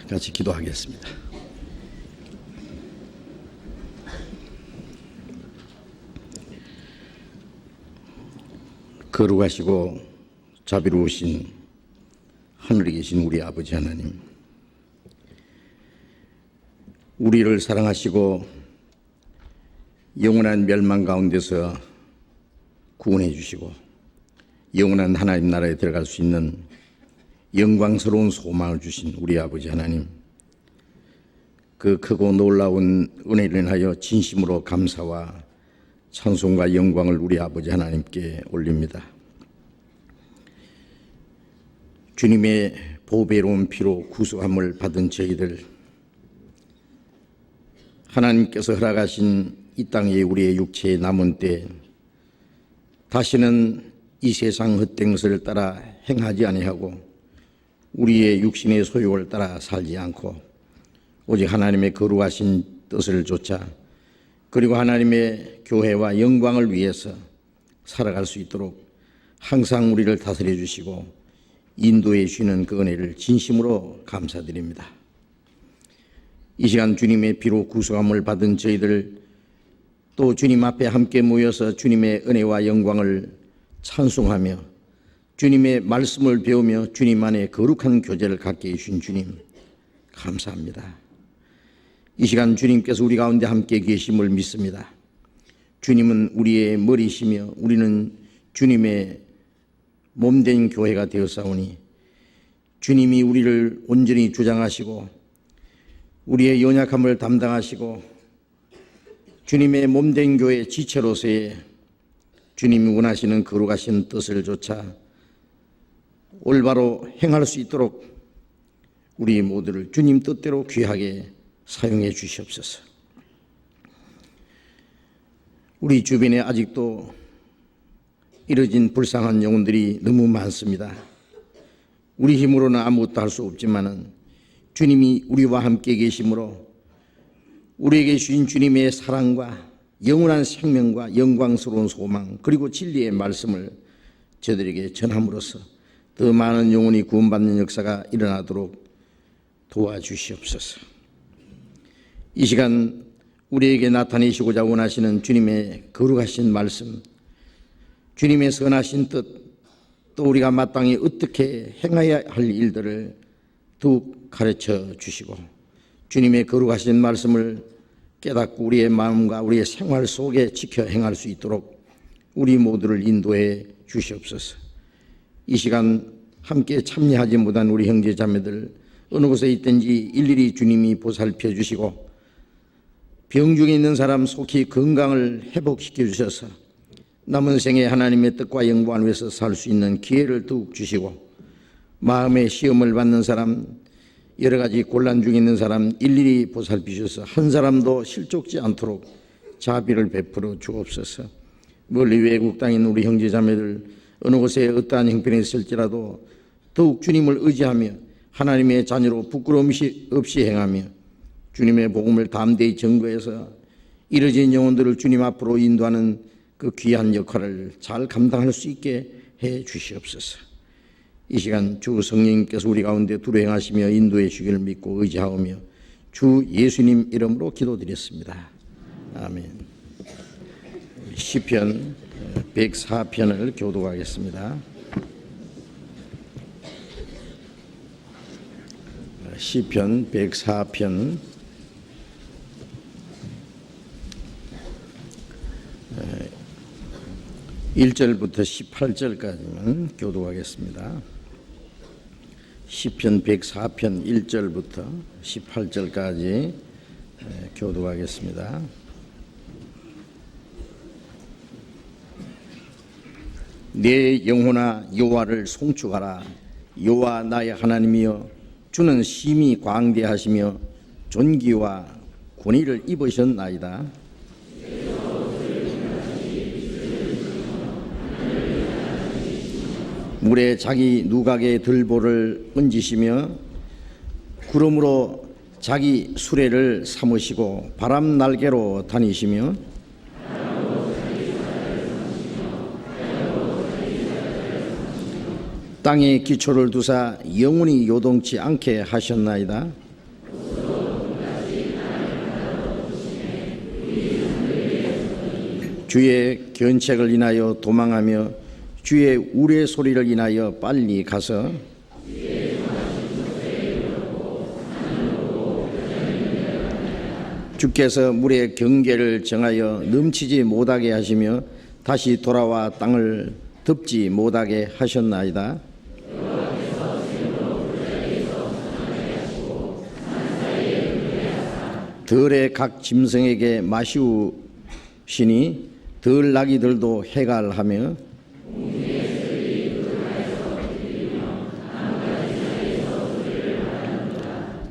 같이 기도하겠습니다. 거룩하시고 자비로우신 하늘에 계신 우리 아버지 하나님, 우리를 사랑하시고 영원한 멸망 가운데서 구원해 주시고 영원한 하나님 나라에 들어갈 수 있는 영광스러운 소망을 주신 우리 아버지 하나님, 그 크고 놀라운 은혜를 인하여 진심으로 감사와 찬송과 영광을 우리 아버지 하나님께 올립니다. 주님의 보배로운 피로 구속함을 받은 저희들, 하나님께서 허락하신 이 땅에 우리의 육체에 남은 때 다시는 이 세상 헛된 것을 따라 행하지 아니하고 우리의 육신의 소욕을 따라 살지 않고 오직 하나님의 거룩하신 뜻을 좇아 그리고 하나님의 교회와 영광을 위해서 살아갈 수 있도록 항상 우리를 다스려 주시고 인도해 주시는 그 은혜를 진심으로 감사드립니다. 이 시간 주님의 피로 구속함을 받은 저희들, 또 주님 앞에 함께 모여서 주님의 은혜와 영광을 찬송하며 주님의 말씀을 배우며 주님 안에 거룩한 교제를 갖게 해주신 주님 감사합니다. 이 시간 주님께서 우리 가운데 함께 계심을 믿습니다. 주님은 우리의 머리시며 우리는 주님의 몸된 교회가 되었사오니 주님이 우리를 온전히 주장하시고 우리의 연약함을 담당하시고 주님의 몸된 교회 지체로서의 주님이 원하시는 거룩하신 뜻을 좇아 올바로 행할 수 있도록 우리 모두를 주님 뜻대로 귀하게 사용해 주시옵소서. 우리 주변에 아직도 이뤄진 불쌍한 영혼들이 너무 많습니다. 우리 힘으로는 아무것도 할 수 없지만은 주님이 우리와 함께 계심으로 우리에게 주신 주님의 사랑과 영원한 생명과 영광스러운 소망 그리고 진리의 말씀을 저들에게 전함으로써 더 많은 영혼이 구원받는 역사가 일어나도록 도와주시옵소서. 이 시간 우리에게 나타내시고자 원하시는 주님의 거룩하신 말씀, 주님의 선하신 뜻, 또 우리가 마땅히 어떻게 행해야 할 일들을 더욱 가르쳐 주시고 주님의 거룩하신 말씀을 깨닫고 우리의 마음과 우리의 생활 속에 지켜 행할 수 있도록 우리 모두를 인도해 주시옵소서. 이 시간 함께 참여하지 못한 우리 형제 자매들 어느 곳에 있든지 일일이 주님이 보살펴 주시고 병 중에 있는 사람 속히 건강을 회복시켜 주셔서 남은 생에 하나님의 뜻과 영광을 위해서 살 수 있는 기회를 더욱 주시고 마음의 시험을 받는 사람, 여러 가지 곤란 중에 있는 사람 일일이 보살피셔서 한 사람도 실족지 않도록 자비를 베풀어 주옵소서. 멀리 외국 땅에 있는 우리 형제 자매들 어느 곳에 어떠한 형편에 있을지라도 더욱 주님을 의지하며 하나님의 자녀로 부끄러움 없이 행하며 주님의 복음을 담대히 전거해서 이뤄진 영혼들을 주님 앞으로 인도하는 그 귀한 역할을 잘 감당할 수 있게 해 주시옵소서. 이 시간 주 성령님께서 우리 가운데 두루행하시며 인도해 주기를 믿고 의지하오며 주 예수님 이름으로 기도드렸습니다. 아멘. 시편 104편을 교독하겠습니다. 시편 104편 1절부터 18절까지만 교독하겠습니다. 시편 104편 1절부터 18절까지 교독하겠습니다. 내 영혼아 여호와를 송축하라. 여호와 나의 하나님이여, 주는 심히 광대하시며 존귀와 권위를 입으셨나이다. 물에 자기 누각의 들보를 얹으시며 구름으로 자기 수레를 삼으시고 바람 날개로 다니시며 땅에 기초를 두사 영원히 요동치 않게 하셨나이다. 주의 견책을 인하여 도망하며 주의 우레 소리를 인하여 빨리 가서 주께서 물의 경계를 정하여 넘치지 못하게 하시며 다시 돌아와 땅을 덮지 못하게 하셨나이다. 들의 각 짐승에게 마시우시니 들 나귀들도 해갈하며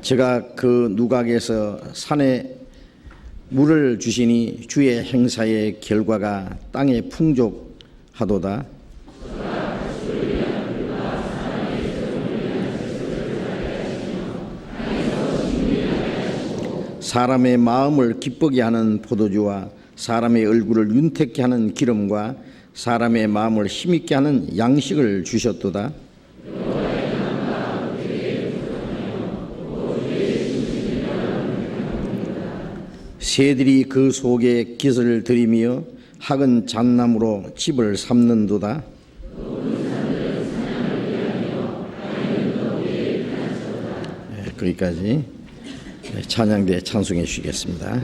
제가 그 누각에서 산에 물을 주시니 주의 행사의 결과가 땅에 풍족하도다. 사람의 마음을 기쁘게 하는 포도주와 사람의 얼굴을 윤택케 하는 기름과 사람의 마음을 힘있게 하는 양식을 주셨도다. 새들이 그 속에 깃을 들이며 학은 잣나무로 집을 삼는도다. 거기까지 찬양대 찬송해 주시겠습니다.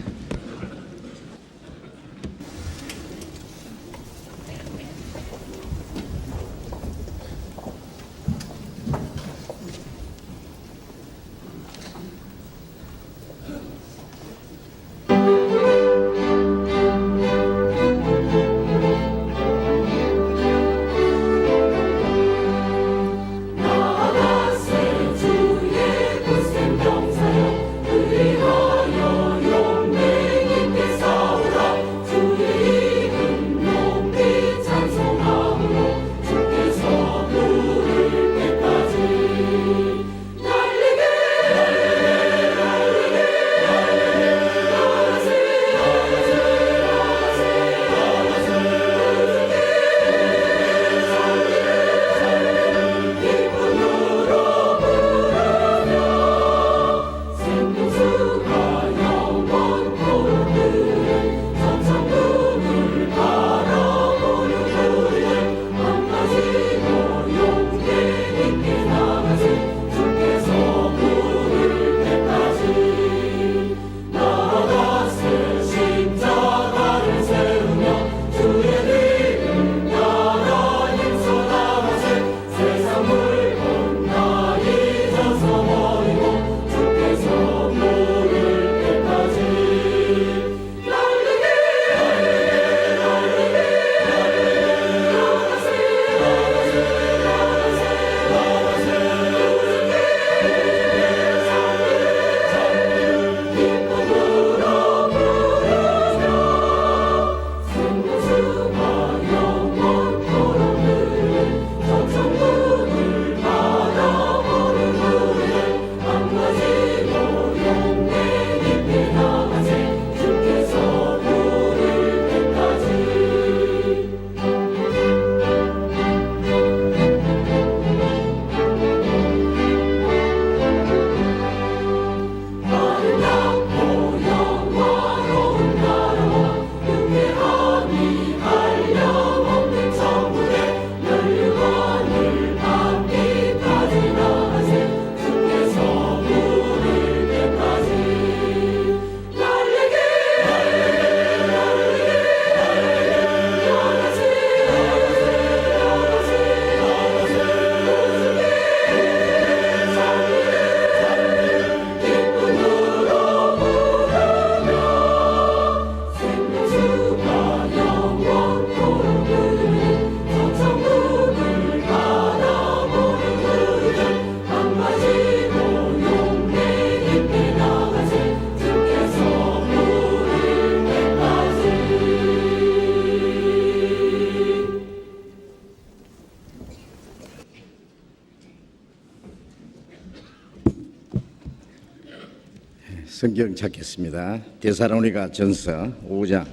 성경 찾겠습니다. 데살로니가 전서 5장.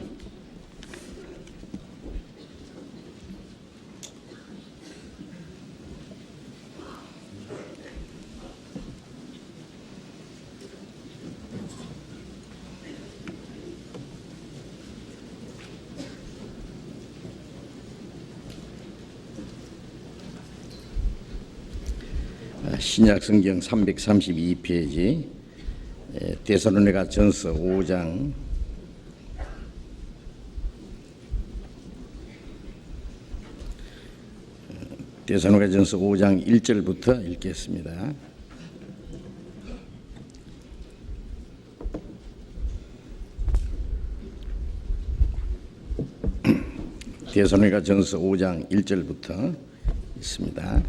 신약 성경 332페이지 데살로니가 전서 5장 1절부터 읽겠습니다. 데살로니가 전서 5장 1절부터 있습니다.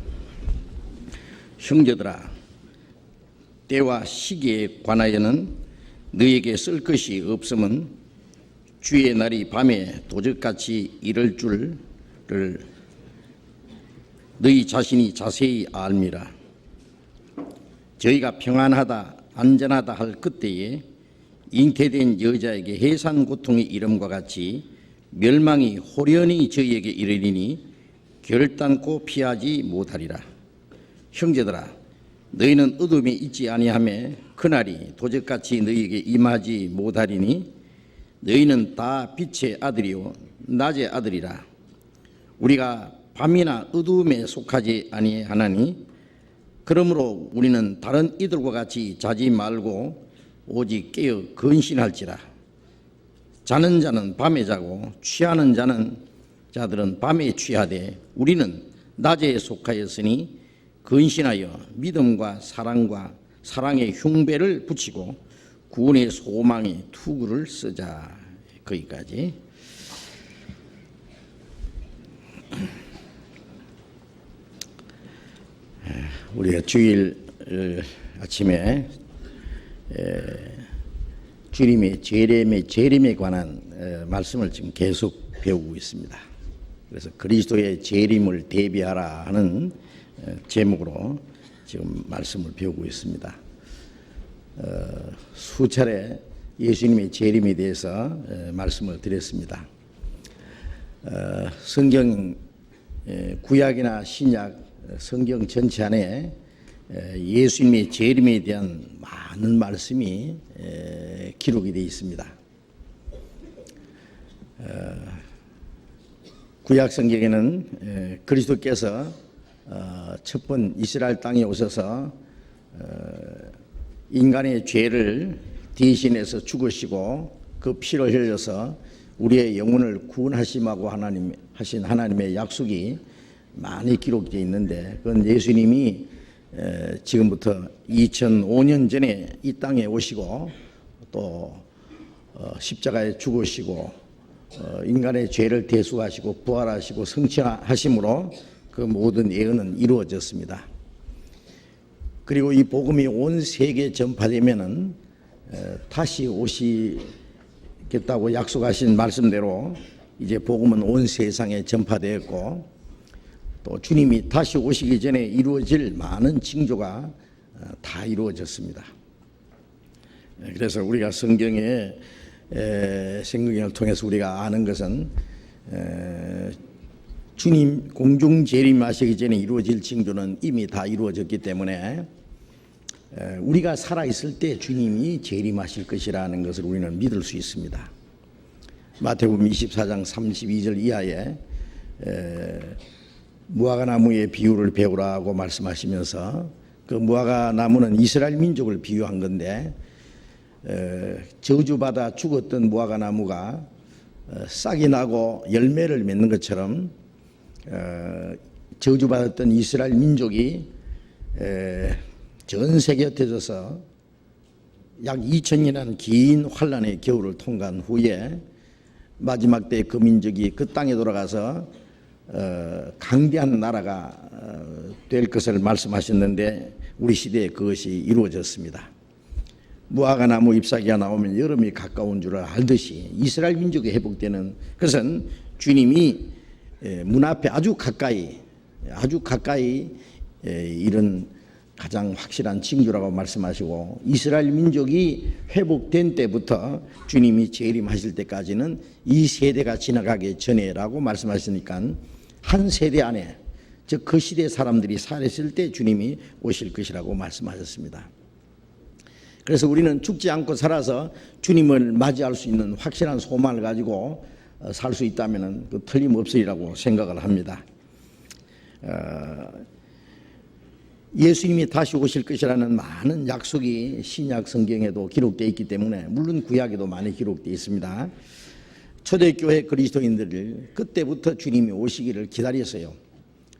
형제들아, 때와 시기에 관하여는 너희에게 쓸 것이 없음은 주의 날이 밤에 도적같이 이를 줄을 너희 자신이 자세히 알미라. 저희가 평안하다 안전하다 할 그때에 잉태된 여자에게 해산 고통이 이름과 같이 멸망이 호련히 저희에게 이르리니 결단코 피하지 못하리라. 형제들아, 너희는 어둠에 있지 아니하며 그날이 도적같이 너희에게 임하지 못하리니 너희는 다 빛의 아들이요 낮의 아들이라. 우리가 밤이나 어두움에 속하지 아니하나니 그러므로 우리는 다른 이들과 같이 자지 말고 오직 깨어 근신할지라. 자는 자는 밤에 자고 취하는 자들은 밤에 취하되 우리는 낮에 속하였으니 근신하여 믿음과 사랑의 흉배를 붙이고 구원의 소망의 투구를 쓰자. 거기까지. 우리가 주일 아침에 주님의 재림에 관한 말씀을 지금 계속 배우고 있습니다. 그래서 그리스도의 재림을 대비하라 하는 제목으로 지금 말씀을 배우고 있습니다. 수차례 예수님의 재림에 대해서 말씀을 드렸습니다. 성경 구약이나 신약 성경 전체 안에 예수님의 재림에 대한 많은 말씀이 기록이 되어 있습니다. 구약 성경에는 그리스도께서 첫 번 이스라엘 땅에 오셔서 인간의 죄를 대신해서 죽으시고 그 피를 흘려서 우리의 영혼을 구원하심하고 하신 하나님의 약속이 많이 기록되어 있는데, 그건 예수님이 지금부터 2005년 전에 이 땅에 오시고 또 십자가에 죽으시고 인간의 죄를 대속하시고 부활하시고 성취하심으로 그 모든 예언은 이루어졌습니다. 그리고 이 복음이 온 세계에 전파되면은 다시 오시겠다고 약속하신 말씀대로 이제 복음은 온 세상에 전파되었고, 또 주님이 다시 오시기 전에 이루어질 많은 징조가 다 이루어졌습니다. 그래서 우리가 성경을 통해서 우리가 아는 것은 주님 공중 재림하시기 전에 이루어질 징조는 이미 다 이루어졌기 때문에 우리가 살아있을 때 주님이 재림하실 것이라는 것을 우리는 믿을 수 있습니다. 마태복음 24장 32절 이하에 무화과나무의 비유를 배우라고 말씀하시면서, 그 무화과나무는 이스라엘 민족을 비유한 건데 저주받아 죽었던 무화과나무가 싹이 나고 열매를 맺는 것처럼 저주받았던 이스라엘 민족이 전 세계에 흩어져서 약 2000년이라는 긴 환란의 겨울을 통과한 후에 마지막 때 그 민족이 그 땅에 돌아가서 강대한 나라가 될 것을 말씀하셨는데 우리 시대에 그것이 이루어졌습니다. 무화과나무 잎사귀가 나오면 여름이 가까운 줄 알듯이 이스라엘 민족이 회복되는 것은 주님이 문 앞에 아주 가까이 이런 가장 확실한 징조라고 말씀하시고, 이스라엘 민족이 회복된 때부터 주님이 재림하실 때까지는 이 세대가 지나가기 전에라고 말씀하시니까 한 세대 안에, 즉 그 시대 사람들이 살았을 때 주님이 오실 것이라고 말씀하셨습니다. 그래서 우리는 죽지 않고 살아서 주님을 맞이할 수 있는 확실한 소망을 가지고 살 수 있다면 그 틀림없으리라고 생각을 합니다. 예수님이 다시 오실 것이라는 많은 약속이 신약 성경에도 기록되어 있기 때문에, 물론 구약에도 많이 기록되어 있습니다. 초대교회 그리스도인들을 그때부터 주님이 오시기를 기다렸어요.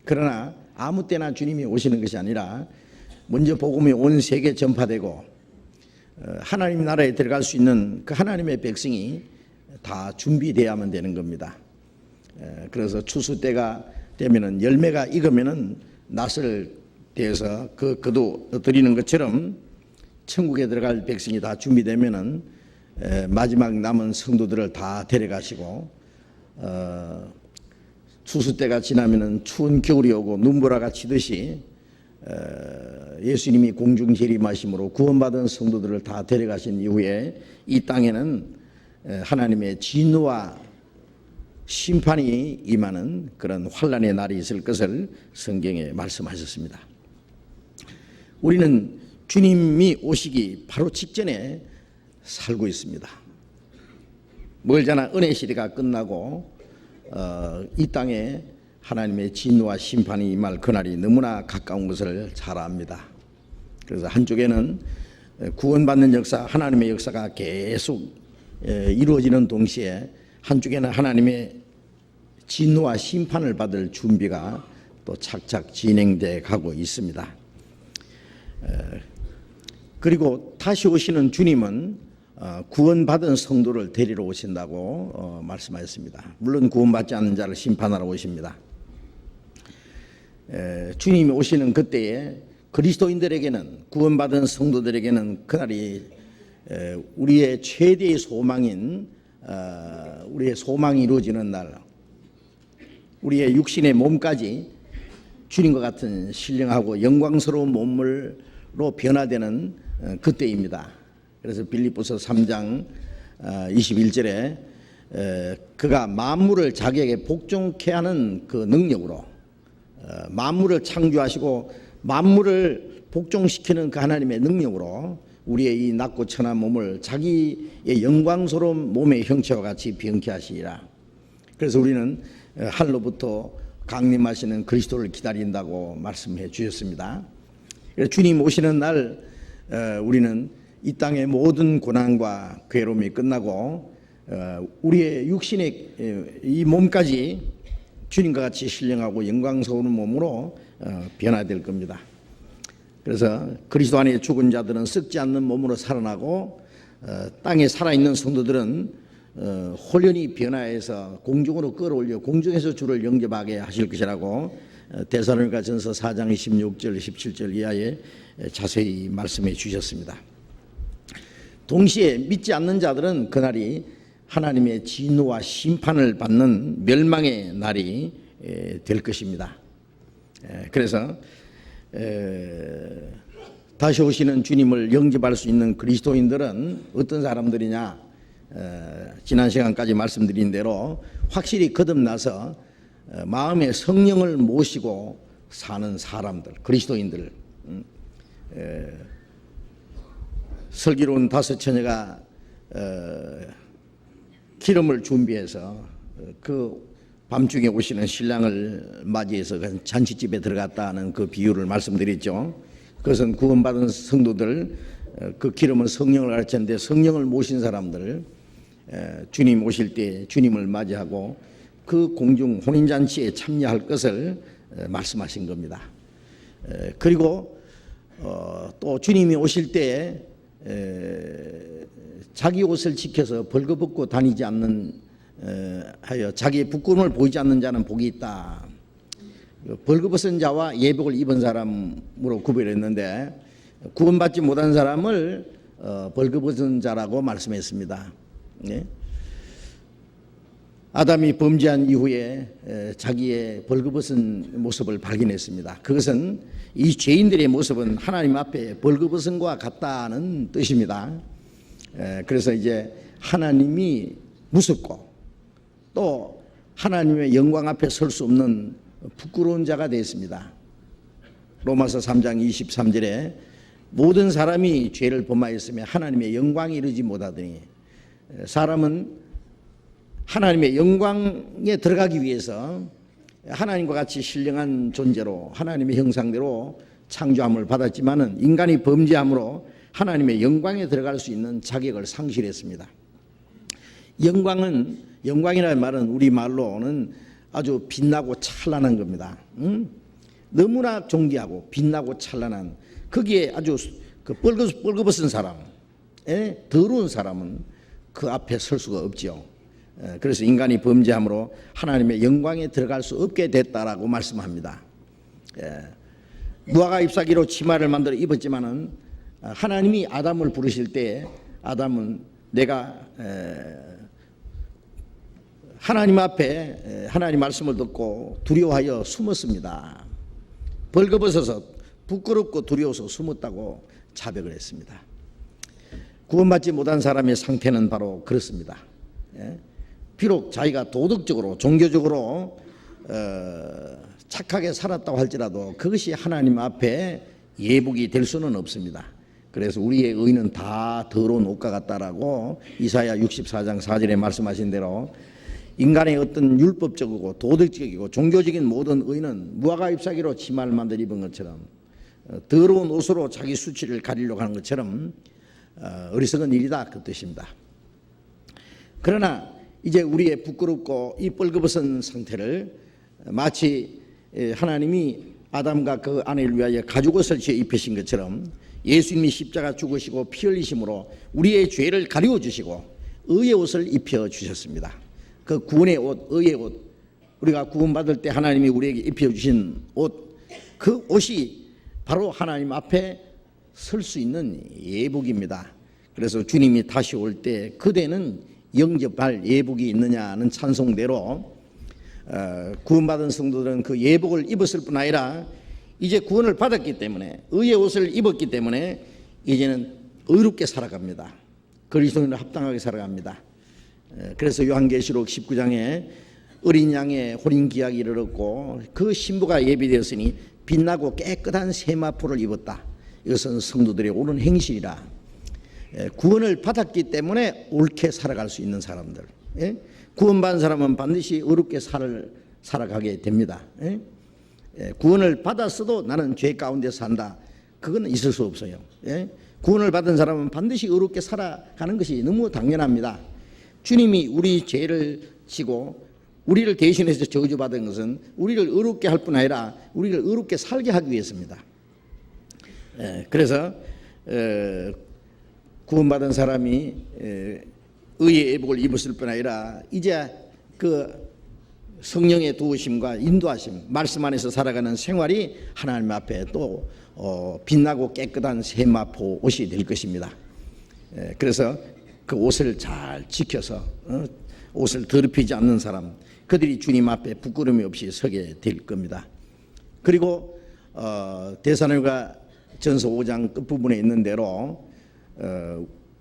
그러나 아무 때나 주님이 오시는 것이 아니라 먼저 복음이 온 세계에 전파되고 하나님 나라에 들어갈 수 있는 그 하나님의 백성이 다 준비되어야만 되는 겁니다. 그래서 추수 때가 되면은, 열매가 익으면은 낫을 대해서 그도 드리는 것처럼 천국에 들어갈 백성이 다 준비되면은 마지막 남은 성도들을 다 데려가시고, 추수 때가 지나면은 추운 겨울이 오고 눈보라가 치듯이 예수님이 공중 재림하심으로 구원받은 성도들을 다 데려가신 이후에 이 땅에는 하나님의 진노와 심판이 임하는 그런 환난의 날이 있을 것을 성경에 말씀하셨습니다. 우리는 주님이 오시기 바로 직전에 살고 있습니다. 멀잖아 은혜 시대가 끝나고 이 땅에 하나님의 진노와 심판이 임할 그날이 너무나 가까운 것을 잘 압니다. 그래서 한쪽에는 구원받는 역사, 하나님의 역사가 계속 이루어지는 동시에 한쪽에는 하나님의 진노와 심판을 받을 준비가 또 착착 진행돼 가고 있습니다. 그리고 다시 오시는 주님은 구원받은 성도를 데리러 오신다고 말씀하셨습니다. 물론 구원받지 않는 자를 심판하러 오십니다. 주님이 오시는 그때에 그리스도인들에게는, 구원받은 성도들에게는 그날이 우리의 최대의 소망인, 우리의 소망이 이루어지는 날, 우리의 육신의 몸까지 주님과 같은 신령하고 영광스러운 몸으로 변화되는 그때입니다. 그래서 빌립보서 3장 21절에 그가 만물을 자기에게 복종케 하는 그 능력으로, 만물을 창조하시고 만물을 복종시키는 그 하나님의 능력으로 우리의 이 낮고 천한 몸을 자기의 영광스러운 몸의 형체와 같이 변케 하시리라. 그래서 우리는 하늘로부터 강림하시는 그리스도를 기다린다고 말씀해 주셨습니다. 주님 오시는 날 우리는 이 땅의 모든 고난과 괴로움이 끝나고 우리의 육신의 이 몸까지 주님과 같이 신령하고 영광스러운 몸으로 변화될 겁니다. 그래서 그리스도 안에 죽은 자들은 썩지 않는 몸으로 살아나고 땅에 살아있는 성도들은 홀연히 변화해서 공중으로 끌어올려 공중에서 주를 영접하게 하실 것이라고 데살로니가전서 4장 26절 17절 이하에 자세히 말씀해 주셨습니다. 동시에 믿지 않는 자들은 그날이 하나님의 진노와 심판을 받는 멸망의 날이 될 것입니다. 그래서 다시 오시는 주님을 영접할 수 있는 그리스도인들은 어떤 사람들이냐? 지난 시간까지 말씀드린 대로 확실히 거듭나서 마음에 성령을 모시고 사는 사람들, 그리스도인들. 슬기로운 다섯 처녀가 기름을 준비해서 그 밤중에 오시는 신랑을 맞이해서 잔치집에 들어갔다는 그 비유를 말씀드렸죠. 그것은 구원받은 성도들, 그 기름은 성령을 가르쳤는데 성령을 모신 사람들, 주님 오실 때 주님을 맞이하고 그 공중 혼인잔치에 참여할 것을 말씀하신 겁니다. 그리고 또 주님이 오실 때 자기 옷을 지켜서 벌거벗고 다니지 않는 하여 자기의 부끄러움을 보이지 않는 자는 복이 있다. 벌거벗은 자와 예복을 입은 사람으로 구별했는데 구원받지 못한 사람을 벌거벗은 자라고 말씀했습니다. 네? 아담이 범죄한 이후에 자기의 벌거벗은 모습을 발견했습니다. 그것은 이 죄인들의 모습은 하나님 앞에 벌거벗은과 같다는 뜻입니다. 그래서 이제 하나님이 무섭고 또 하나님의 영광 앞에 설 수 없는 부끄러운 자가 되었습니다. 로마서 3장 23절에 모든 사람이 죄를 범하였으며 하나님의 영광에 이르지 못하더니, 사람은 하나님의 영광에 들어가기 위해서 하나님과 같이 신령한 존재로 하나님의 형상대로 창조함을 받았지만은 인간이 범죄함으로 하나님의 영광에 들어갈 수 있는 자격을 상실했습니다. 영광이라는 말은 우리 말로는 아주 빛나고 찬란한 겁니다. 너무나 존귀하고 빛나고 찬란한, 거기에 아주 그 뻘거벗은 사람, 더러운 사람은 그 앞에 설 수가 없죠. 그래서 인간이 범죄함으로 하나님의 영광에 들어갈 수 없게 됐다라고 말씀합니다. 무화과 잎사귀로 치마를 만들어 입었지만은 하나님이 아담을 부르실 때 아담은 내가 하나님 앞에 하나님 말씀을 듣고 두려워하여 숨었습니다. 벌거벗어서 부끄럽고 두려워서 숨었다고 자백을 했습니다. 구원받지 못한 사람의 상태는 바로 그렇습니다. 비록 자기가 도덕적으로 종교적으로 착하게 살았다고 할지라도 그것이 하나님 앞에 예복이 될 수는 없습니다. 그래서 우리의 의는 다 더러운 옷과 같다라고 이사야 64장 4절에 말씀하신 대로 인간의 어떤 율법적이고 도덕적이고 종교적인 모든 의는 무화과 잎사귀로 치마를 만들어 입은 것처럼 더러운 옷으로 자기 수치를 가리려고 하는 것처럼 어리석은 일이다, 그 뜻입니다. 그러나 이제 우리의 부끄럽고 이 뻘거벗은 상태를 마치 하나님이 아담과 그 아내를 위하여 가죽옷을 지어 입히신 것처럼 예수님이 십자가 죽으시고 피 흘리심으로 우리의 죄를 가리워 주시고 의의 옷을 입혀 주셨습니다. 그 구원의 옷, 의의 옷, 우리가 구원받을 때 하나님이 우리에게 입혀 주신 옷, 그 옷이 바로 하나님 앞에 설 수 있는 예복입니다. 그래서 주님이 다시 올 때 그대는 영접할 예복이 있느냐는 찬송대로 구원받은 성도들은 그 예복을 입었을 뿐 아니라 이제 구원을 받았기 때문에 의의 옷을 입었기 때문에 이제는 의롭게 살아갑니다. 그리스도인으로 합당하게 살아갑니다. 그래서 요한계시록 19장에 어린 양의 혼인 기약을 얻고 그 신부가 예비되었으니 빛나고 깨끗한 세마포를 입었다. 이것은 성도들의 옳은 행실이라. 구원을 받았기 때문에 옳게 살아갈 수 있는 사람들, 구원받은 사람은 반드시 의롭게 살아가게 됩니다. 구원을 받았어도 나는 죄 가운데 산다, 그건 있을 수 없어요. 구원을 받은 사람은 반드시 의롭게 살아가는 것이 너무 당연합니다. 주님이 우리 죄를 지고 우리를 대신해서 저주받은 것은 우리를 의롭게 할 뿐 아니라 우리를 의롭게 살게 하기 위해서입니다. 그래서 구원받은 사람이 의의 예복을 입었을 뿐 아니라 이제 그 성령의 도우심과 인도하심, 말씀 안에서 살아가는 생활이 하나님 앞에 또 빛나고 깨끗한 세마포 옷이 될 것입니다. 그래서 그 옷을 잘 지켜서 옷을 더럽히지 않는 사람, 그들이 주님 앞에 부끄러움이 없이 서게 될 겁니다. 그리고 데살로니가 전서 5장 끝부분에 있는 대로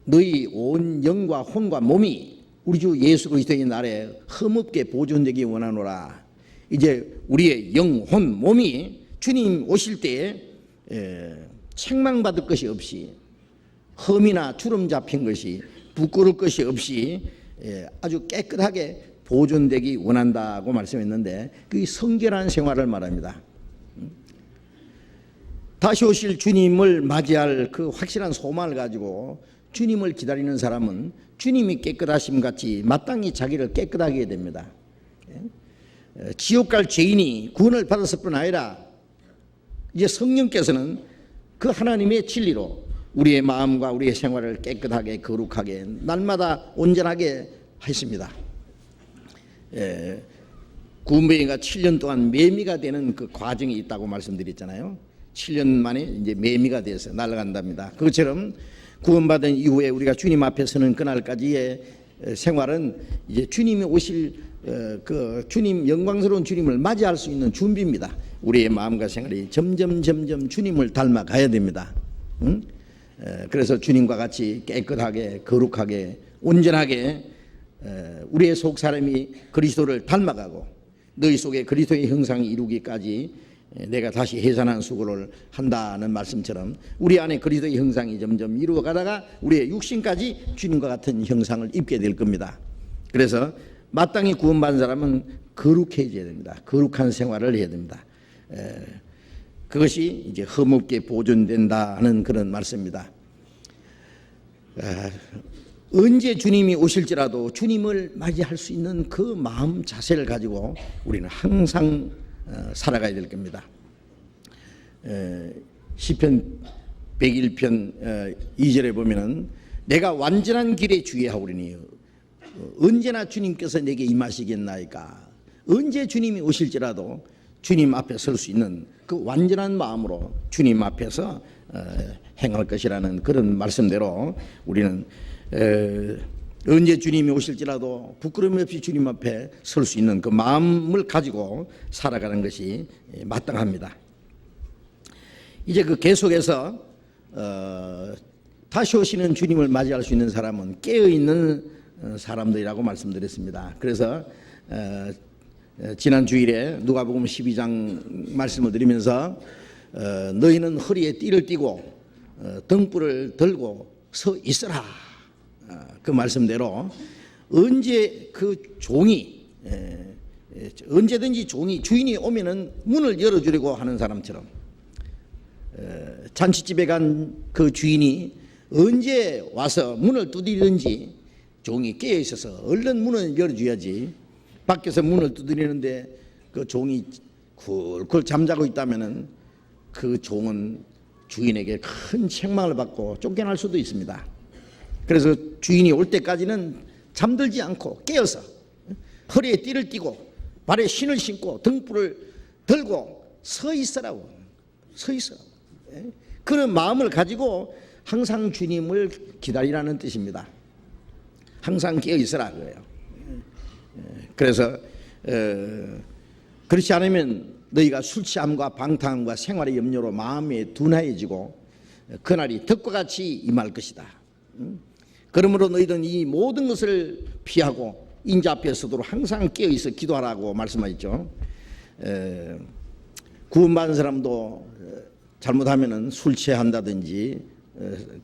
너희 온 영과 혼과 몸이 우리 주 예수 그리스도의 날에 흠없게 보존되기 원하노라. 이제 우리의 영, 혼, 몸이 주님 오실 때에 책망받을 것이 없이, 흠이나 주름 잡힌 것이, 부끄러울 것이 없이 아주 깨끗하게 보존되기 원한다고 말씀했는데 그게 성결한 생활을 말합니다. 다시 오실 주님을 맞이할 그 확실한 소망을 가지고 주님을 기다리는 사람은 주님이 깨끗하심 같이 마땅히 자기를 깨끗하게 해야 됩니다. 지옥 갈 죄인이 구원을 받았을 뿐 아니라 이제 성령께서는 그 하나님의 진리로 우리의 마음과 우리의 생활을 깨끗하게 거룩하게 날마다 온전하게 하십니다. 구은배인가 7년 동안 매미가 되는 그 과정이 있다고 말씀드렸잖아요. 7년 만에 이제 매미가 돼서 날아간답니다. 그것처럼 구원받은 이후에 우리가 주님 앞에 서는 그날까지의 생활은 이제 주님이 오실 그 주님, 영광스러운 주님을 맞이할 수 있는 준비입니다. 우리의 마음과 생활이 점점 주님을 닮아가야 됩니다. 그래서 주님과 같이 깨끗하게 거룩하게 온전하게 우리의 속 사람이 그리스도를 닮아가고 너희 속에 그리스도의 형상이 이루기까지 내가 다시 해산한 수고를 한다는 말씀처럼 우리 안에 그리스도의 형상이 점점 이루어가다가 우리의 육신까지 주님과 같은 형상을 입게 될 겁니다. 그래서 마땅히 구원받은 사람은 거룩해져야 됩니다. 거룩한 생활을 해야 됩니다. 그것이 이제 흠없게 보존된다는 그런 말씀입니다. 언제 주님이 오실지라도 주님을 맞이할 수 있는 그 마음 자세를 가지고 우리는 항상 살아가야 될 겁니다. 시편 101편 2절에 보면은 내가 완전한 길에 주의하오리니 언제나 주님께서 내게 임하시겠나이까. 언제 주님이 오실지라도 주님 앞에 설 수 있는 그 완전한 마음으로 주님 앞에서 행할 것이라는 그런 말씀대로 우리는 언제 주님이 오실지라도 부끄러움 없이 주님 앞에 설 수 있는 그 마음을 가지고 살아가는 것이 마땅합니다. 이제 그 계속해서 다시 오시는 주님을 맞이할 수 있는 사람은 깨어있는 사람들이라고 말씀드렸습니다. 그래서 지난 주일에 누가복음 12장 말씀을 드리면서 너희는 허리에 띠를 띠고 등불을 들고 서 있으라, 그 말씀대로 언제 그 종이 언제든지 종이 주인이 오면은 문을 열어주려고 하는 사람처럼 잔치집에 간 그 주인이 언제 와서 문을 두드리든지 종이 깨어 있어서 얼른 문을 열어줘야지. 밖에서 문을 두드리는데 그 종이 쿨쿨 잠자고 있다면은 그 종은 주인에게 큰 책망을 받고 쫓겨날 수도 있습니다. 그래서 주인이 올 때까지는 잠들지 않고 깨어서 허리에 띠를 띠고 발에 신을 신고 등불을 들고 서 있으라고, 서 있어. 그런 마음을 가지고 항상 주님을 기다리라는 뜻입니다. 항상 깨어 있으라 그래요. 그래서 그렇지 않으면 너희가 술 취함과 방탕함과 생활의 염려로 마음이 둔해지고 그날이 덕과 같이 임할 것이다. 그러므로 너희들은 이 모든 것을 피하고 인자 앞에 서도록 항상 깨어 있어 기도하라고 말씀하셨죠. 구원받은 사람도 잘못하면은 술 취한다든지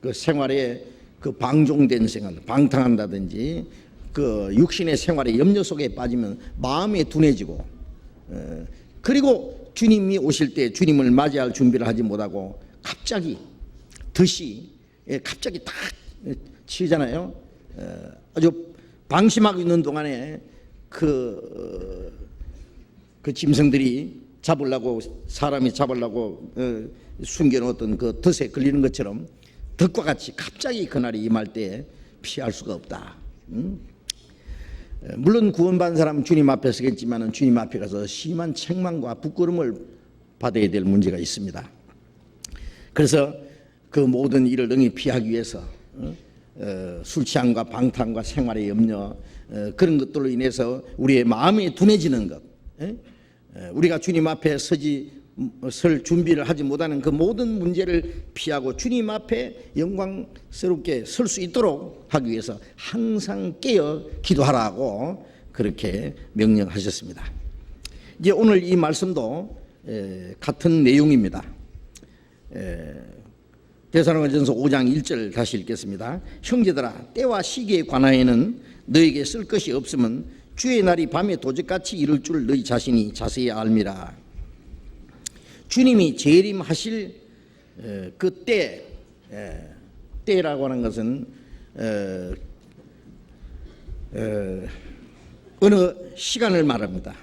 그 생활에 그 방종된 생활, 방탕한다든지 그 육신의 생활의 염려 속에 빠지면 마음이 둔해지고 그리고 주님이 오실 때 주님을 맞이할 준비를 하지 못하고 갑자기 덫이 갑자기 딱 치잖아요. 아주 방심하고 있는 동안에 그 짐승들이 잡으려고 사람이 잡으려고 숨겨놓았던 그 덫에 걸리는 것처럼 덫과 같이 갑자기 그날이 임할 때 피할 수가 없다. 물론 구원받은 사람은 주님 앞에 서겠지만 주님 앞에 가서 심한 책망과 부끄러움을 받아야 될 문제가 있습니다. 그래서 그 모든 일을 능히 피하기 위해서 술 취함과 방탕과 생활의 염려 그런 것들로 인해서 우리의 마음이 둔해지는 것, 우리가 주님 앞에 설 준비를 하지 못하는 그 모든 문제를 피하고 주님 앞에 영광스럽게 설 수 있도록 하기 위해서 항상 깨어 기도하라고 그렇게 명령하셨습니다. 이제 오늘 이 말씀도 같은 내용입니다. 데살로니가전서 5장 1절 다시 읽겠습니다. 형제들아, 때와 시기에 관하여는 너에게 쓸 것이 없으면 주의 날이 밤에 도적같이 이를 줄 너희 자신이 자세히 알미라. 주님이 재림하실 그 때라고 하는 것은 어느 시간을 말합니다.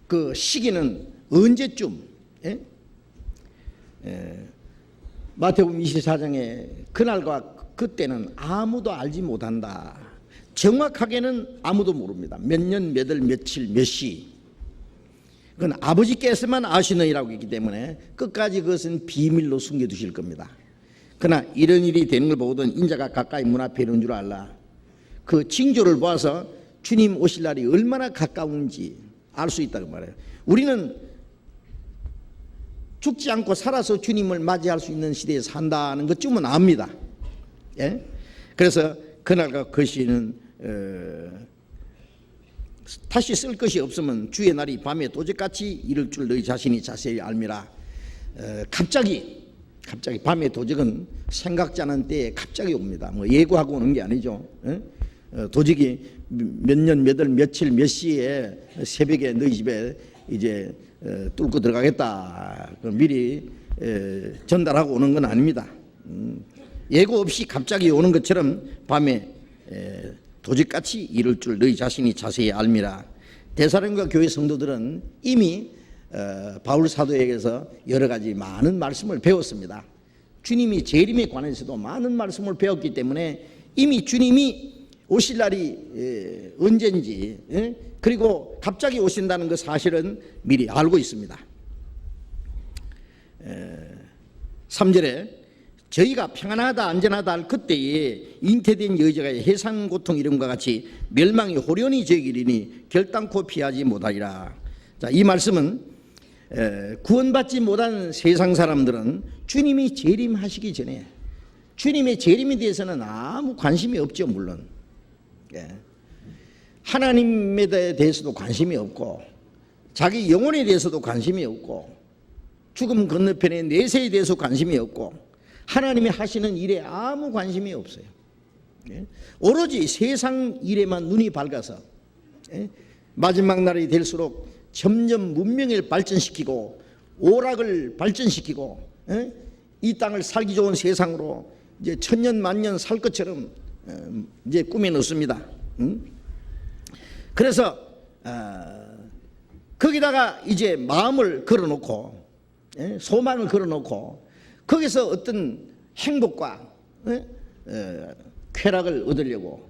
그 시기는 언제쯤? 마태복음 24장에 그날과 그때는 아무도 알지 못한다. 정확하게는 아무도 모릅니다. 몇 년, 몇 월, 며칠, 몇 시. 그건 아버지께서만 아시느니라고 했기 때문에 끝까지 그것은 비밀로 숨겨두실 겁니다. 그러나 이런 일이 되는 걸 보거든 인자가 가까이 문 앞에 이런 줄 알라. 그 징조를 보아서 주님 오실 날이 얼마나 가까운지 알 수 있다고 말해요. 우리는 죽지 않고 살아서 주님을 맞이할 수 있는 시대에 산다는 것쯤은 압니다. 예? 그래서 그날과 그 시는 다시 쓸 것이 없으면 주의 날이 밤에 도적같이 이를 줄 너희 자신이 자세히 알미라. 갑자기 밤에 도적은 생각지 않은 때에 갑자기 옵니다. 뭐 예고하고 오는 게 아니죠. 도적이 몇 년, 몇 월, 며칠, 몇 시에 새벽에 너희 집에 이제 뚫고 들어가겠다. 미리 전달하고 오는 건 아닙니다. 예고 없이 갑자기 오는 것처럼 밤에 도적같이 이룰 줄 너희 자신이 자세히 알미라. 데살로니가 교회 성도들은 이미 바울 사도에게서 여러 가지 많은 말씀을 배웠습니다. 주님이 재림에 관해서도 많은 말씀을 배웠기 때문에 이미 주님이 오실 날이 언젠지 그리고 갑자기 오신다는 그 사실은 미리 알고 있습니다. 3절에 저희가 평안하다 안전하다 할 그때에 잉태된 여자의 해상 고통 이름과 같이 멸망이 호련히 저기리니 결단코 피하지 못하리라. 자, 이 말씀은 구원받지 못한 세상 사람들은 주님이 재림하시기 전에 주님의 재림에 대해서는 아무 관심이 없죠. 물론 하나님에 대해서도 관심이 없고 자기 영혼에 대해서도 관심이 없고 죽음 건너편의 내세에 대해서 관심이 없고 하나님이 하시는 일에 아무 관심이 없어요. 오로지 세상 일에만 눈이 밝아서 마지막 날이 될수록 점점 문명을 발전시키고 오락을 발전시키고 이 땅을 살기 좋은 세상으로 이제 천년 만년 살 것처럼 이제 꾸며 놓습니다. 그래서 거기다가 이제 마음을 걸어놓고 소망을 걸어놓고 거기서 어떤 행복과 쾌락을 얻으려고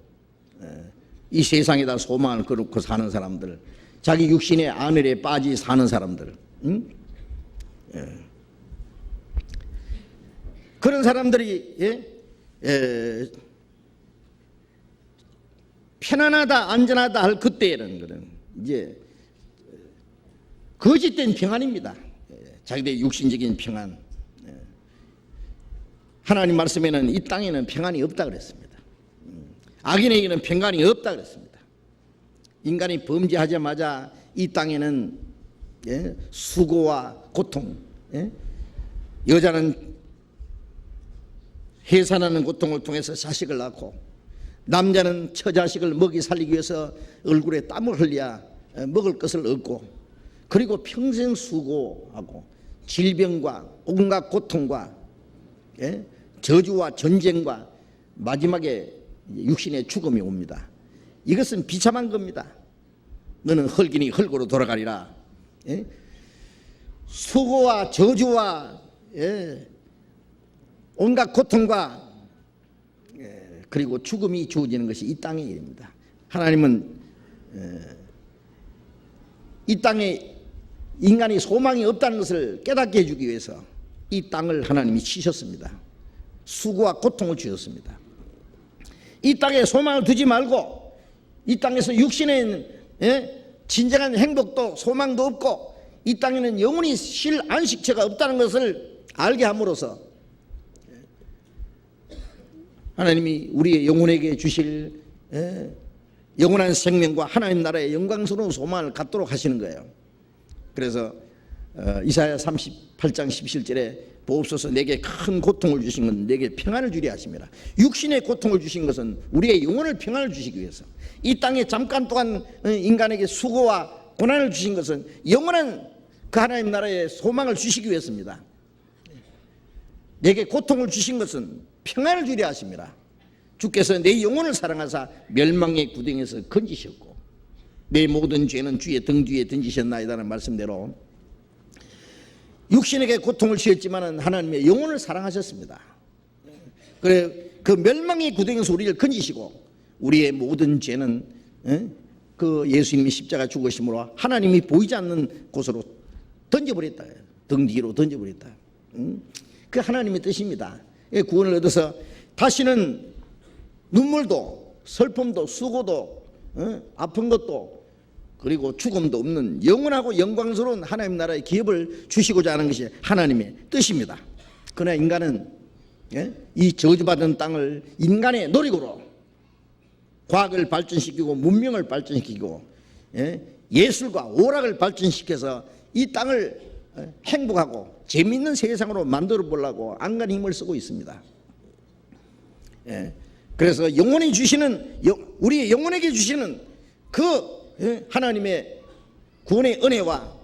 이 세상에다 소망을 걸어놓고 사는 사람들, 자기 육신의 안을에 빠지 사는 사람들, 그런 사람들이 편안하다 안전하다 할 그때라는 것은 이제 거짓된 평안입니다. 자기들의 육신적인 평안. 하나님 말씀에는 이 땅에는 평안이 없다 그랬습니다. 악인에게는 평안이 없다 그랬습니다. 인간이 범죄하자마자 이 땅에는 수고와 고통, 여자는 해산하는 고통을 통해서 자식을 낳고 남자는 처자식을 먹이 살리기 위해서 얼굴에 땀을 흘려야 먹을 것을 얻고 그리고 평생 수고하고 질병과 온갖 고통과 저주와 전쟁과 마지막에 육신의 죽음이 옵니다. 이것은 비참한 겁니다. 너는 흙이니 흙으로 돌아가리라. 수고와 저주와 온갖 고통과 그리고 죽음이 주어지는 것이 이 땅의 일입니다. 하나님은 이 땅에 인간이 소망이 없다는 것을 깨닫게 해주기 위해서 이 땅을 하나님이 치셨습니다. 수고와 고통을 주셨습니다. 이 땅에 소망을 두지 말고 이 땅에서 육신의 진정한 행복도 소망도 없고 이 땅에는 영원히 쉴 안식처가 없다는 것을 알게 함으로써 하나님이 우리의 영혼에게 주실 영원한 생명과 하나님 나라의 영광스러운 소망을 갖도록 하시는 거예요. 그래서 이사야 38장 17절에 보옵소서 내게 큰 고통을 주신 건 내게 평안을 주려 하심이라. 육신의 고통을 주신 것은 우리의 영혼을 평안을 주시기 위해서 이 땅에 잠깐 동안 인간에게 수고와 고난을 주신 것은 영원한 그 하나님 나라의 소망을 주시기 위해서입니다. 내게 고통을 주신 것은 평안을 주려 하심이라. 주께서 내 영혼을 사랑하사 멸망의 구덩이에서 건지셨고 내 모든 죄는 주의 등 뒤에 던지셨나이다는 말씀대로 육신에게 고통을 주셨지만 하나님의 영혼을 사랑하셨습니다. 그래 그 멸망의 구덩이에서 우리를 건지시고 우리의 모든 죄는 그 예수님이 십자가 죽으심으로 하나님이 보이지 않는 곳으로 던져버렸다. 등 뒤로 던져버렸다. 그 하나님의 뜻입니다. 구원을 얻어서 다시는 눈물도 슬픔도 수고도 아픈 것도 그리고 죽음도 없는 영원하고 영광스러운 하나님 나라의 기업을 주시고자 하는 것이 하나님의 뜻입니다. 그러나 인간은 이 저주받은 땅을 인간의 노력으로 과학을 발전시키고 문명을 발전시키고 예술과 오락을 발전시켜서 이 땅을 행복하고 재미있는 세상으로 만들어 보려고 안간 힘을 쓰고 있습니다. 그래서 영혼이 주시는 우리 영혼에게 주시는 그 하나님의 구원의 은혜와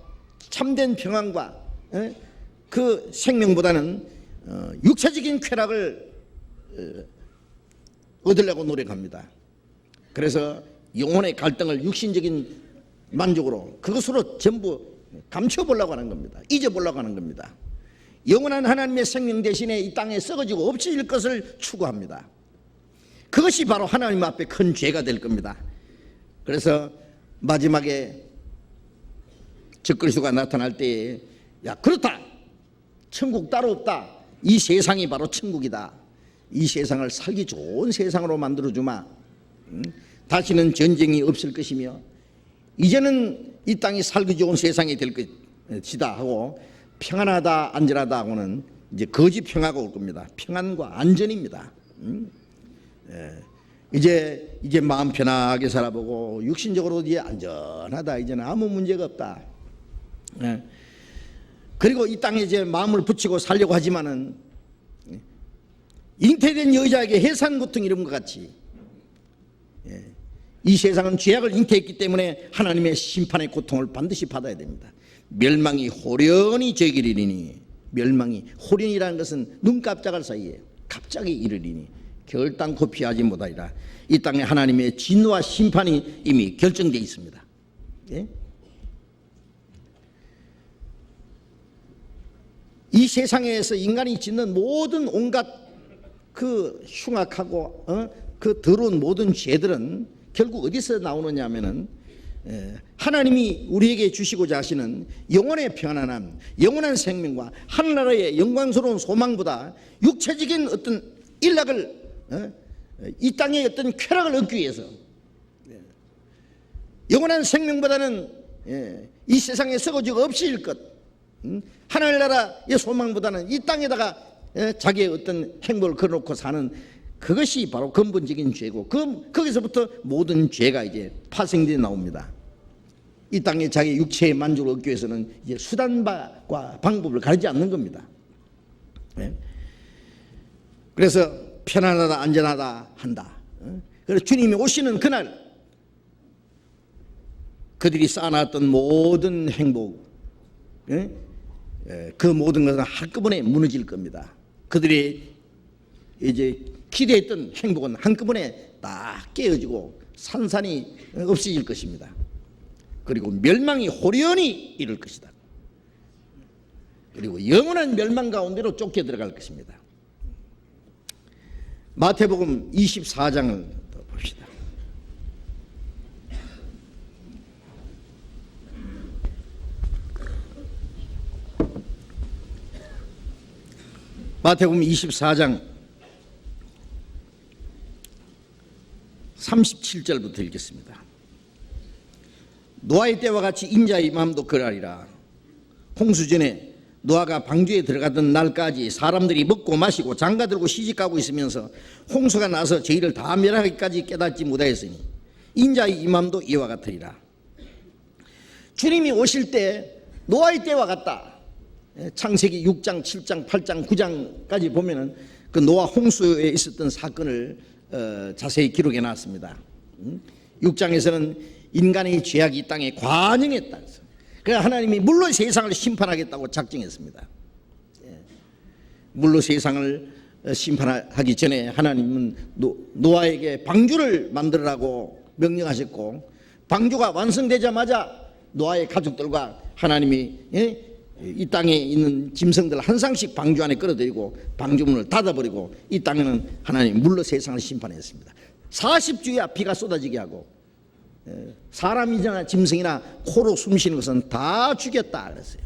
참된 평안과 그 생명보다는 육체적인 쾌락을 얻으려고 노력합니다. 그래서 영혼의 갈등을 육신적인 만족으로 그것으로 전부 감춰보려고 하는 겁니다. 잊어보려고 하는 겁니다. 영원한 하나님의 생명 대신에 이 땅에 썩어지고 없어질 것을 추구합니다. 그것이 바로 하나님 앞에 큰 죄가 될 겁니다. 그래서 마지막에 적그리스도가 나타날 때에 야 그렇다, 천국 따로 없다, 이 세상이 바로 천국이다, 이 세상을 살기 좋은 세상으로 만들어주마, 다시는 전쟁이 없을 것이며 이제는 이 땅이 살기 좋은 세상이 될 것이다 하고 평안하다 안전하다 하고는 이제 거짓 평화가 올 겁니다. 평안과 안전입니다. 이제 마음 편하게 살아보고 육신적으로 이제 안전하다, 이제는 아무 문제가 없다. 그리고 이 땅에 이제 마음을 붙이고 살려고 하지만은 잉태된 여자에게 해산 고통 이런 것 같이 이 세상은 죄악을 잉태했기 때문에 하나님의 심판의 고통을 반드시 받아야 됩니다. 멸망이 호련히 저기리니, 멸망이 호련이라는 것은 눈 깜짝할 사이에 갑자기 이르리니 결단코 피하지 못하리라. 이 땅에 하나님의 진노와 심판이 이미 결정되어 있습니다. 예? 이 세상에서 인간이 짓는 모든 온갖 그 흉악하고 그 더러운 모든 죄들은 결국 어디서 나오느냐 하면은 하나님이 우리에게 주시고자 하시는 영혼의 평안함, 영원한 생명과 하늘나라의 영광스러운 소망보다 육체적인 어떤 일락을 이 땅의 어떤 쾌락을 얻기 위해서 영원한 생명보다는 이 세상에 썩어지고 없어질 것, 하늘나라의 소망보다는 이 땅에다가 자기의 어떤 행복을 걸어놓고 사는 그것이 바로 근본적인 죄고 거기서부터 모든 죄가 이제 파생되어 나옵니다. 이 땅에 자기 육체의 만족을 얻기 위해서는 이제 수단과 방법을 가리지 않는 겁니다. 그래서 편안하다 안전하다 한다. 그래서 주님이 오시는 그날 그들이 쌓아놨던 모든 행복, 그 모든 것은 한꺼번에 무너질 겁니다. 그들이 이제 기대했던 행복은 한꺼번에 딱 깨어지고 산산이 없어질 것입니다. 그리고 멸망이 호련히 이를 것이다. 그리고 영원한 멸망 가운데로 쫓겨 들어갈 것입니다. 마태복음 24장을 봅시다. 마태복음 24장 37절부터 읽겠습니다. 노아의 때와 같이 인자의 마음도 그러하리라. 홍수전에 노아가 방주에 들어가던 날까지 사람들이 먹고 마시고 장가들고 시집가고 있으면서 홍수가 나서 저희를 다 멸하기까지 깨닫지 못하였으니 인자의 임함도 이와 같으리라. 주님이 오실 때 노아의 때와 같다. 창세기 6장, 7장, 8장, 9장까지 보면은 그 노아 홍수에 있었던 사건을 자세히 기록해 놨습니다. 6장에서는 인간의 죄악이 이 땅에 관영했다. 그래서 하나님이 물로 세상을 심판하겠다고 작정했습니다. 물로 세상을 심판하기 전에 하나님은 노아에게 방주를 만들라고 명령하셨고, 방주가 완성되자마자 노아의 가족들과 하나님이 이 땅에 있는 짐승들 한 쌍씩 방주 안에 끌어들이고 방주문을 닫아버리고 이 땅에는 하나님 물로 세상을 심판했습니다. 40주야 비가 쏟아지게 하고 사람이나 짐승이나 코로 숨쉬는 것은 다 죽였다 그랬어요.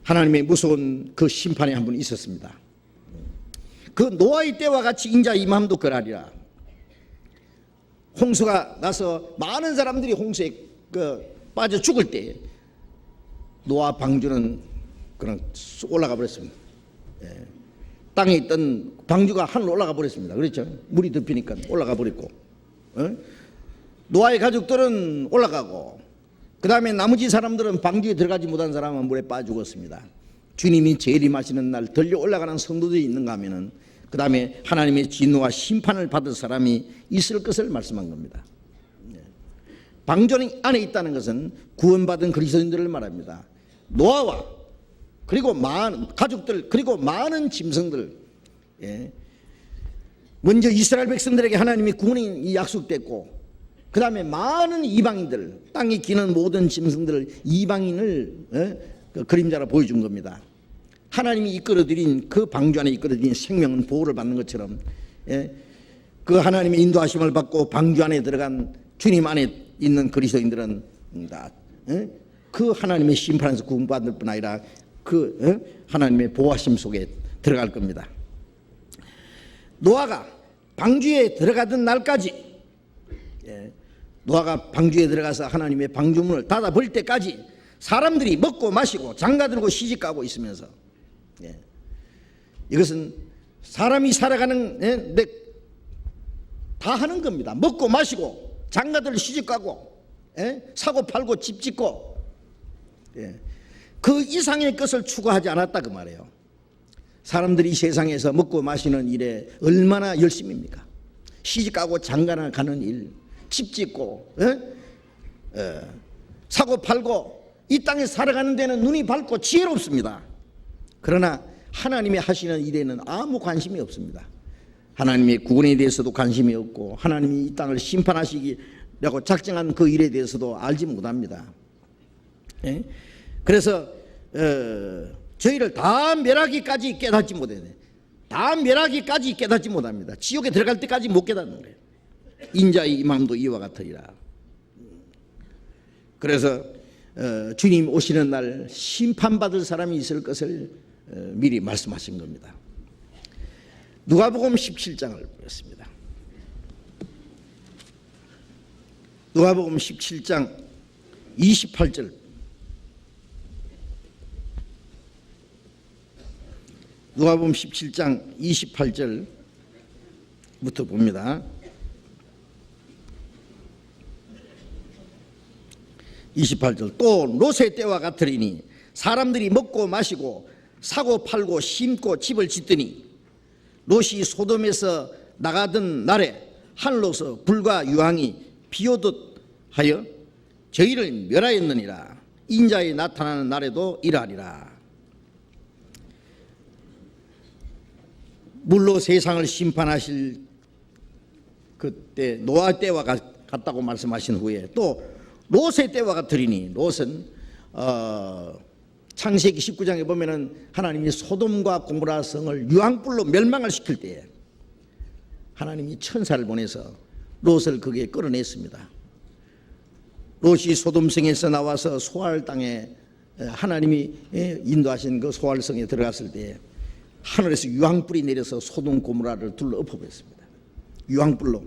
하나님의 무서운 그 심판이 한 번 있었습니다. 그 노아의 때와 같이 인자 임함도 그러하리라. 홍수가 나서 많은 사람들이 홍수에 빠져 죽을 때 노아 방주는 그냥 쑥 올라가 버렸습니다. 땅에 있던 방주가 하늘로 올라가 버렸습니다. 그렇죠? 물이 덮이니까 올라가 버렸고, 노아의 가족들은 올라가고, 그 다음에 나머지 사람들은 방주에 들어가지 못한 사람은 물에 빠져 죽었습니다. 주님이 재림하시는 날 들려 올라가는 성도들이 있는가 하면은 그 다음에 하나님의 진노와 심판을 받을 사람이 있을 것을 말씀한 겁니다. 방주 안에 있다는 것은 구원받은 그리스도인들을 말합니다. 노아와 그리고 많은 가족들, 그리고 많은 짐승들. 예. 먼저 이스라엘 백성들에게 하나님이 구원이 약속됐고, 그 다음에 많은 이방인들, 땅에 기는 모든 짐승들, 이방인을 그 그림자로 보여준 겁니다. 하나님이 이끌어들인 그 방주 안에 이끌어들인 생명은 보호를 받는 것처럼, 그 하나님의 인도하심을 받고 방주 안에 들어간 주님 안에 있는 그리스도인들은 다 그 하나님의 심판에서 구원받을 뿐 아니라 그 하나님의 보호하심 속에 들어갈 겁니다. 노아가 방주에 들어가던 날까지, 노아가 방주에 들어가서 하나님의 방주문을 닫아볼 때까지 사람들이 먹고 마시고 장가들고 시집가고 있으면서, 이것은 사람이 살아가는 데 다 하는 겁니다. 먹고 마시고 장가들 시집가고 사고 팔고 집 짓고, 그 이상의 것을 추구하지 않았다 그 말이에요. 사람들이 이 세상에서 먹고 마시는 일에 얼마나 열심입니까? 시집가고 장가나 가는 일, 집 짓고 사고 팔고 이 땅에 살아가는 데는 눈이 밝고 지혜롭습니다. 그러나 하나님이 하시는 일에는 아무 관심이 없습니다. 하나님의 구원에 대해서도 관심이 없고, 하나님이 이 땅을 심판하시기라고 작정한 그 일에 대해서도 알지 못합니다. 그래서 저희를 다 멸하기까지 깨닫지 못해요. 다 멸하기까지 깨닫지 못합니다. 지옥에 들어갈 때까지 못 깨닫는 거예요. 인자의 임함도 이와 같으리라. 그래서 주님 오시는 날 심판받을 사람이 있을 것을 미리 말씀하신 겁니다. 누가복음 17장을 보겠습니다. 누가복음 17장 28절. 누가복음 17장 28절부터 봅니다. 28절. 또 롯의 때와 같으리니 사람들이 먹고 마시고 사고 팔고 심고 집을 짓더니 롯이 소돔에서 나가던 날에 하늘로서 불과 유황이 비오듯 하여 저희를 멸하였느니라. 인자에 나타나는 날에도 이러하리라. 물로 세상을 심판하실 그때 노아 때와 같다고 말씀하신 후에 또 롯의 때와 같으리니, 롯은 창세기 19장에 보면은 하나님이 소돔과 고모라 성을 유황불로 멸망을 시킬 때에 하나님이 천사를 보내서 롯을 거기에 끌어냈습니다. 롯이 소돔성에서 나와서 소알 땅에 하나님이 인도하신 그 소알성에 들어갔을 때 하늘에서 유황불이 내려서 소돔 고모라를 둘러 엎어버렸습니다. 유황불로.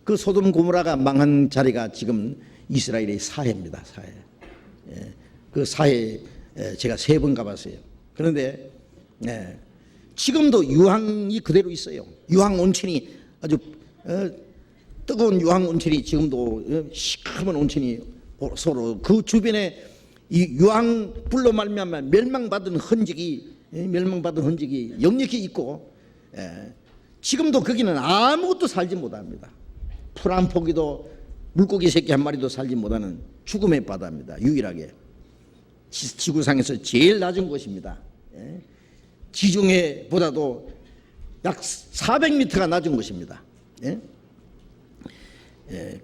그 소돔 고모라가 망한 자리가 지금 이스라엘의 사해입니다. 사해. 그 사해 제가 3번 가봤어요. 그런데 지금도 유황이 그대로 있어요. 유황 온천이 아주 뜨거운 유황 온천이 지금도 시커먼 온천이 서로 그 주변에 이 유황 불로 말미암아 멸망받은 흔적이 역력히 있고, 지금도 거기는 아무것도 살지 못합니다. 풀 한 포기도 물고기 새끼 한 마리도 살지 못하는 죽음의 바다입니다. 유일하게 지구상에서 제일 낮은 곳입니다. 지중해보다도 약 400m가 낮은 곳입니다.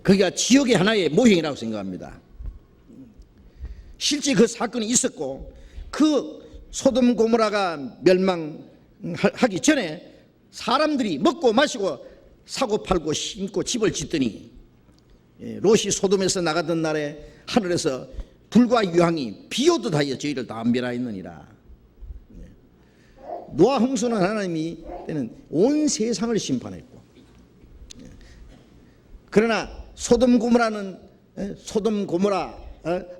거기가 지역의 하나의 모형이라고 생각합니다. 실제 그 사건이 있었고, 그 소돔 고모라가 멸망하기 전에 사람들이 먹고 마시고 사고 팔고 심고 집을 짓더니 롯이 소돔에서 나가던 날에 하늘에서 불과 유황이 비오듯 하여 저희를 다 멸하였느니라. 노아 홍수는 하나님이 때는 온 세상을 심판했고, 그러나 소돔 고모라는 소돔 고모라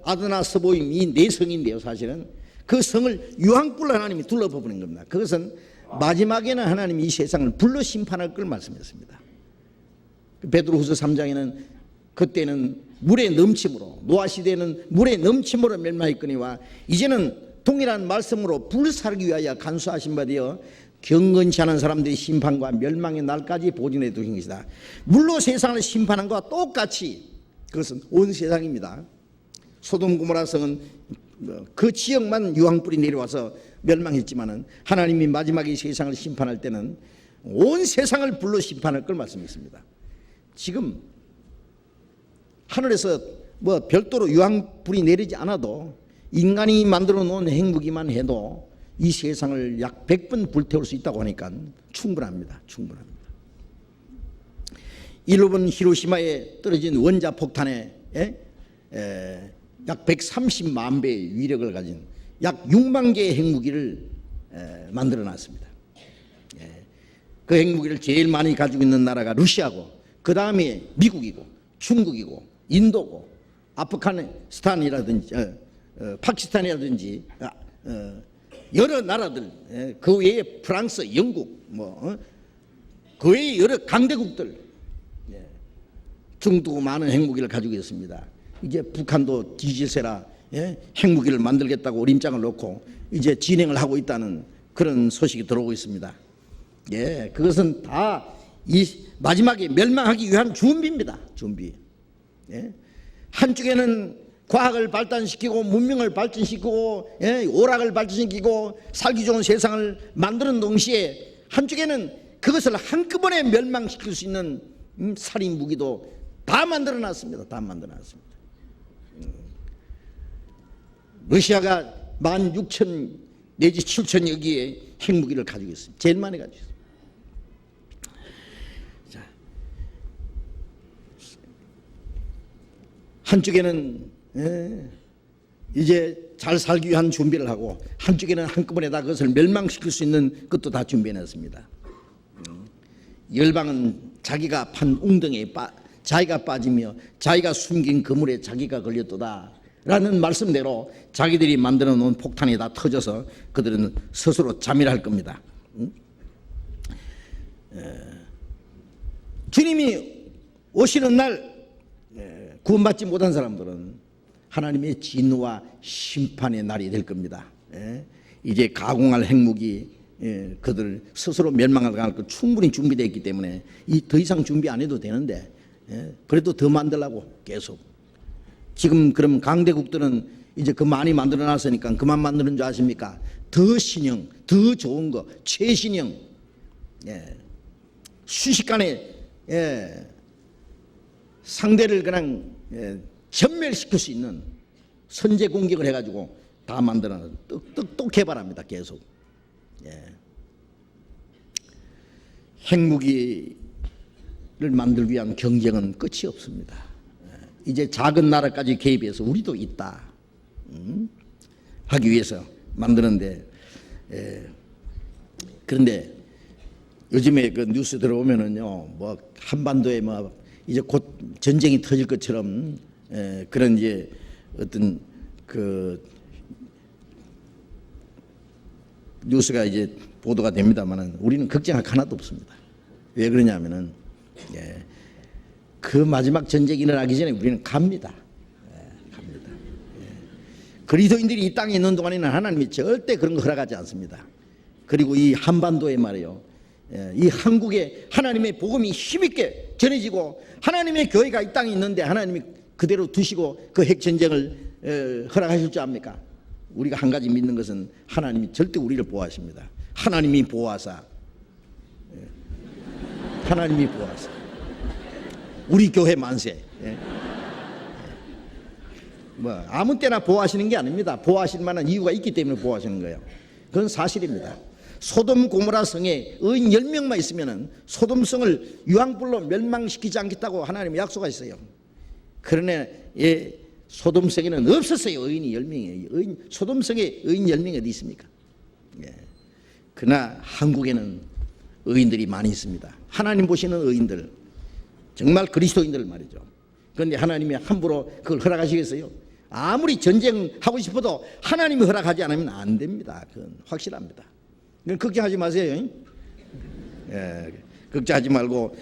아드나 스보임 이 4성인데요. 사실은 그 성을 유황불로 하나님이 둘러버리는 겁니다. 그것은 마지막에는 하나님이 이 세상을 불로 심판할 걸 말씀했습니다. 베드로후서 3장에는 그때는 물의 넘침으로, 노아 시대는 물의 넘침으로 멸망했거니와 이제는 동일한 말씀으로 불살기 위하여 간수하신 바 되어 경건치 않은 사람들이 심판과 멸망의 날까지 보존해 두신 것이다. 물로 세상을 심판한 것과 똑같이 그것은 온 세상입니다. 소돔 고모라 성은 그 지역만 유황불이 내려와서 멸망했지만은 하나님이 마지막에 세상을 심판할 때는 온 세상을 불러 심판할 걸 말씀했습니다. 지금 하늘에서 뭐 별도로 유황불이 내리지 않아도 인간이 만들어 놓은 핵무기만 해도 이 세상을 약 100번 불태울 수 있다고 하니까 충분합니다. 충분합니다. 일본 히로시마에 떨어진 원자 폭탄에 약 130만 배의 위력을 가진 약 6만 개의 핵무기를 만들어 놨습니다. 그 핵무기를 제일 많이 가지고 있는 나라가 러시아고, 그 다음에 미국이고 중국이고 인도고 아프가니스탄이라든지 파키스탄이라든지 여러 나라들, 그 외에 프랑스, 영국, 그 외에 여러 강대국들 중도 많은 핵무기를 가지고 있습니다. 이제 북한도 뒤질세라 핵무기를 만들겠다고 어림장을 놓고 이제 진행을 하고 있다는 그런 소식이 들어오고 있습니다. 그것은 다 이 마지막에 멸망하기 위한 준비입니다. 준비. 한쪽에는 과학을 발달시키고 문명을 발전시키고 오락을 발전시키고 살기 좋은 세상을 만드는 동시에 한쪽에는 그것을 한꺼번에 멸망시킬 수 있는 살인 무기도 다 만들어 놨습니다. 다 만들어 놨습니다. 러시아가 16,000 내지 7,000여 개의 핵무기를 가지고 있습니다. 제일 많이 가지고 있습니다. 자, 한쪽에는 이제 잘 살기 위한 준비를 하고 한쪽에는 한꺼번에 다 그것을 멸망시킬 수 있는 것도 다 준비해놨습니다. 열방은 자기가 판 웅덩이에 자기가 빠지며 자기가 숨긴 그물에 자기가 걸렸도다 라는 말씀대로 자기들이 만들어 놓은 폭탄이 다 터져서 그들은 스스로 자멸할 겁니다. 주님이 오시는 날 구원받지 못한 사람들은 하나님의 진노와 심판의 날이 될 겁니다. 이제 가공할 핵무기 그들 스스로 멸망할 것 충분히 준비되어 있기 때문에 더 이상 준비 안 해도 되는데 그래도 더 만들라고 계속. 지금 그럼 강대국들은 이제 그 많이 만들어 놨으니까 그만 만드는 줄 아십니까? 더 신형, 더 좋은 거, 최신형, 순식간에 상대를 그냥 전멸시킬 수 있는 선제 공격을 해가지고 다 만들어 놨어요. 또 개발합니다. 계속. 핵무기를 만들기 위한 경쟁은 끝이 없습니다. 이제 작은 나라까지 개입해서 우리도 있다 하기 위해서 만드는데, 그런데 요즘에 그 뉴스 들어보면은요, 뭐 한반도에 뭐 이제 곧 전쟁이 터질 것처럼 그런 이제 어떤 그 뉴스가 이제 보도가 됩니다만은 우리는 걱정할 하나도 없습니다. 왜 그러냐면은 그 마지막 전쟁이 일어나기 전에 우리는 갑니다. 갑니다. 그리스도인들이 이 땅에 있는 동안에는 하나님이 절대 그런 거 허락하지 않습니다. 그리고 이 한반도에 말이에요, 이 한국에 하나님의 복음이 힘있게 전해지고 하나님의 교회가 이 땅에 있는데 하나님이 그대로 두시고 그 핵전쟁을 허락하실 줄 압니까? 우리가 한 가지 믿는 것은 하나님이 절대 우리를 보호하십니다. 하나님이 보호하사, 하나님이 보호하사 우리 교회 만세. 뭐 아무 때나 보호하시는 게 아닙니다. 보호하실 만한 이유가 있기 때문에 보호하시는 거예요. 그건 사실입니다. 소돔 고모라 성에 의인 10명만 있으면은 소돔 성을 유황불로 멸망시키지 않겠다고 하나님이 약속하셨어요. 그러나 소돔 성에는 없었어요. 의인이 10명이에요. 소돔 성에 의인 10명이 어디 있습니까? 그러나 한국에는 의인들이 많이 있습니다. 하나님 보시는 의인들, 정말 그리스도인들 말이죠. 그런데 하나님이 함부로 그걸 허락하시겠어요? 아무리 전쟁하고 싶어도 하나님이 허락하지 않으면 안 됩니다. 그건 확실합니다. 걱정하지 마세요. 걱정하지 말고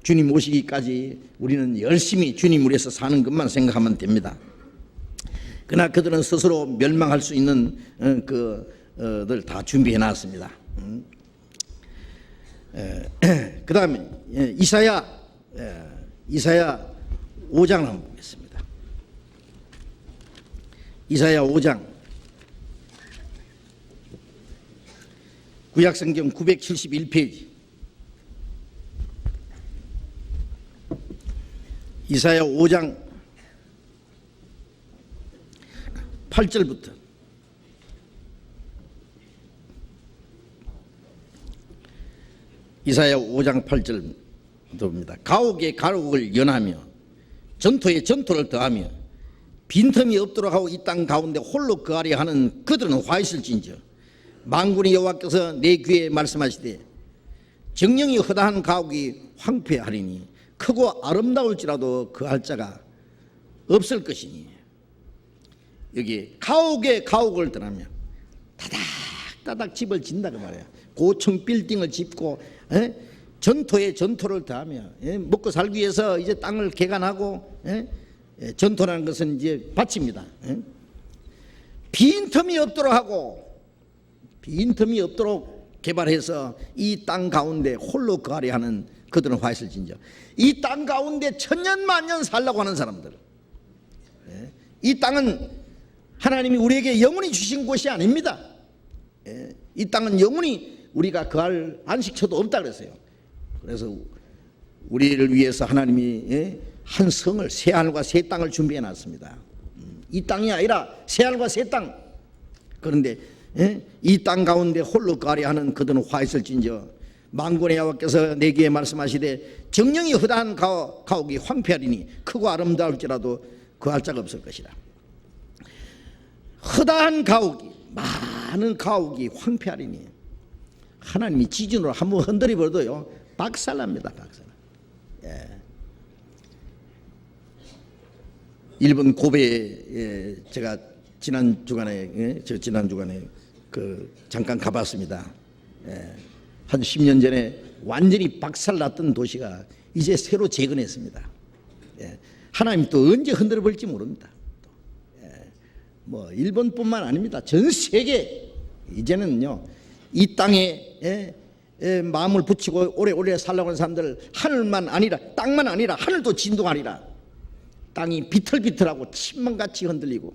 주님 오시기까지 우리는 열심히 주님을 위해서 사는 것만 생각하면 됩니다. 그러나 그들은 스스로 멸망할 수 있는 그들 다 준비해 놨습니다. 그 다음에 이사야 5장을 한번 보겠습니다. 이사야 5장 구약성경 971페이지 이사야 5장 8절부터 이사야 5장 8절부터입니다. 가옥에 가옥을 연하며 전토에 전토를 더하며 빈틈이 없도록 하고 이 땅 가운데 홀로 거하려 하는 그들은 화 있을진저 만군의 여호와께서 내 귀에 말씀하시되 정령이 허다한 가옥이 황폐하리니 크고 아름다울지라도 거할 자가 없을 것이니. 여기 가옥에 가옥을 떠나며 다닥다닥 집을 짓는다 그 말이야. 고층 빌딩을 짓고 전토에 전토를 더하며 먹고 살기 위해서 이제 땅을 개간하고 전토라는 것은 이제 바칩니다. 빈틈이 없도록 하고 빈틈이 없도록 개발해서 이 땅 가운데 홀로 거하려 하는 그들은 화 있을진저. 이 땅 가운데 천년만년 살라고 하는 사람들, 이 땅은 하나님이 우리에게 영원히 주신 곳이 아닙니다. 이 땅은 영원히 우리가 거할 안식처도 없다 그랬어요. 그래서 우리를 위해서 하나님이 한 성을, 새하늘과 새 땅을 준비해 놨습니다. 이 땅이 아니라 새하늘과 새 땅. 그런데 이 땅 가운데 홀로 거하려 하는 그들은 화 있을진저 만군의 여호와께서 내게 말씀하시되 정령이 허다한 가옥이 황폐하리니 크고 아름다울지라도 거할 자가 없을 것이라. 허다한 가옥이, 많은 가옥이 황폐하리니 하나님이 지진으로 한번 흔들어 버려도요 박살납니다. 박살. 일본 고베에 제가 지난 주간에 잠깐 가봤습니다. 한 10년 전에 완전히 박살났던 도시가 이제 새로 재건했습니다. 하나님 또 언제 흔들어 볼지 모릅니다. 뭐 일본뿐만 아닙니다. 전 세계 이제는요 이 땅에 마음을 붙이고 오래오래 살라고 하는 사람들, 하늘만 아니라 땅만 아니라 하늘도 진동하리라. 땅이 비틀비틀하고 침망같이 흔들리고,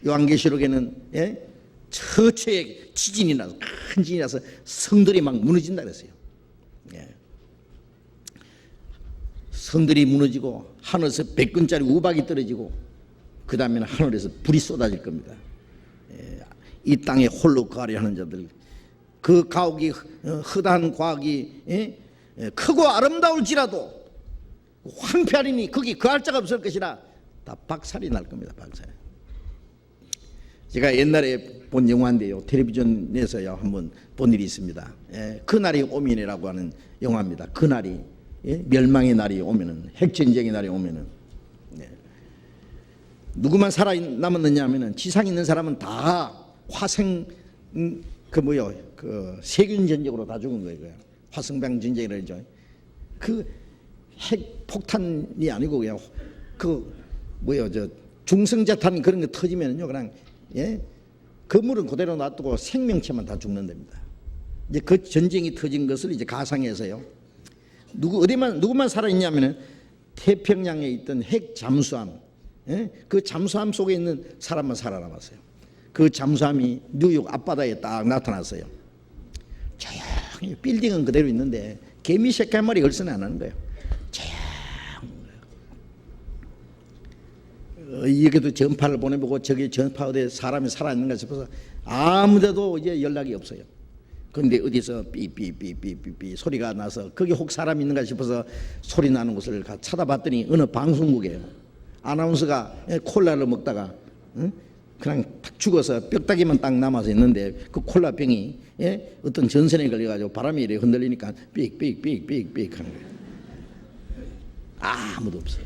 요한계시록에는 처처에 지진이 나서 큰 지진이 나서 성들이 막 무너진다 그랬어요. 성들이 무너지고 하늘에서 100근짜리 우박이 떨어지고 그 다음에는 하늘에서 불이 쏟아질 겁니다. 이 땅에 홀로 거하려 하는 자들, 그 가옥이 허다한 과학이 크고 아름다울지라도 황폐하리니 거기 거할 자가 없을 것이라. 다 박살이 날 겁니다. 박살. 제가 옛날에 본 영화인데요, 텔레비전에서요 한번 본 일이 있습니다. 그날이 오면이라고 하는 영화입니다. 그날이, 멸망의 날이 오면은, 핵전쟁의 날이 오면은 누구만 살아남았느냐 하면은 지상에 있는 사람은 다 화생 그 세균 전쟁으로 다 죽은 거예요. 화성병 전쟁이라 그러죠. 그 핵 폭탄이 아니고 그냥 저 중성자탄 그런 거 터지면요 그냥 건물은 그대로 놔두고 생명체만 다 죽는 됩니다. 이제 그 전쟁이 터진 것을 이제 가상해서요. 누구만 살아있냐면은 태평양에 있던 핵 잠수함, 그 잠수함 속에 있는 사람만 살아남았어요. 그 잠수함이 뉴욕 앞바다에 딱 나타났어요. 조용히 빌딩은 그대로 있는데 개미 새끼 한 마리 열선 안 하는 거예요. 조용히. 여기도 전파를 보내보고 저기 전파어디에 사람이 살아있는가 싶어서 아무데도 이제 연락이 없어요. 그런데 어디서 삐삐삐삐삐삐 소리가 나서 거기 혹 사람이 있는가 싶어서 소리 나는 곳을 찾아봤더니 어느 방송국이에요. 아나운서가 콜라를 먹다가 그냥 탁 죽어서 뼈다귀만 딱 남아서 있는데 그 콜라병이 어떤 전선에 걸려가지고 바람이 이렇게 흔들리니까 삑삑삑삑삑 하는 거예요. 아무도 없어요.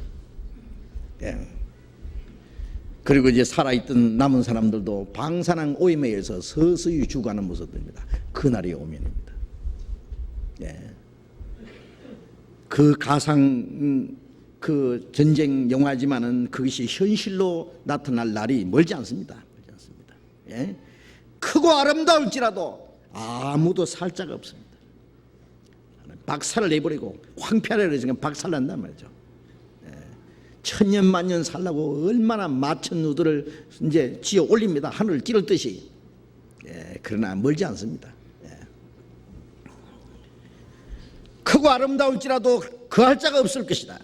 그리고 이제 살아있던 남은 사람들도 방사능 오염에 의해서 서서히 죽어가는 모습입니다. 그날이 오면입니다. 그 가상 그 전쟁 영화지만은 그것이 현실로 나타날 날이 멀지 않습니다. 멀지 않습니다. 크고 아름다울지라도 아무도 살 자가 없습니다. 박살을 내버리고 황폐하려 그러니까 박살난단 말이죠. 천년만년 살라고 얼마나 마천 누들을 이제 지어 올립니다. 하늘을 찌를 듯이. 그러나 멀지 않습니다. 크고 아름다울지라도 거할 자가 없을 것이다.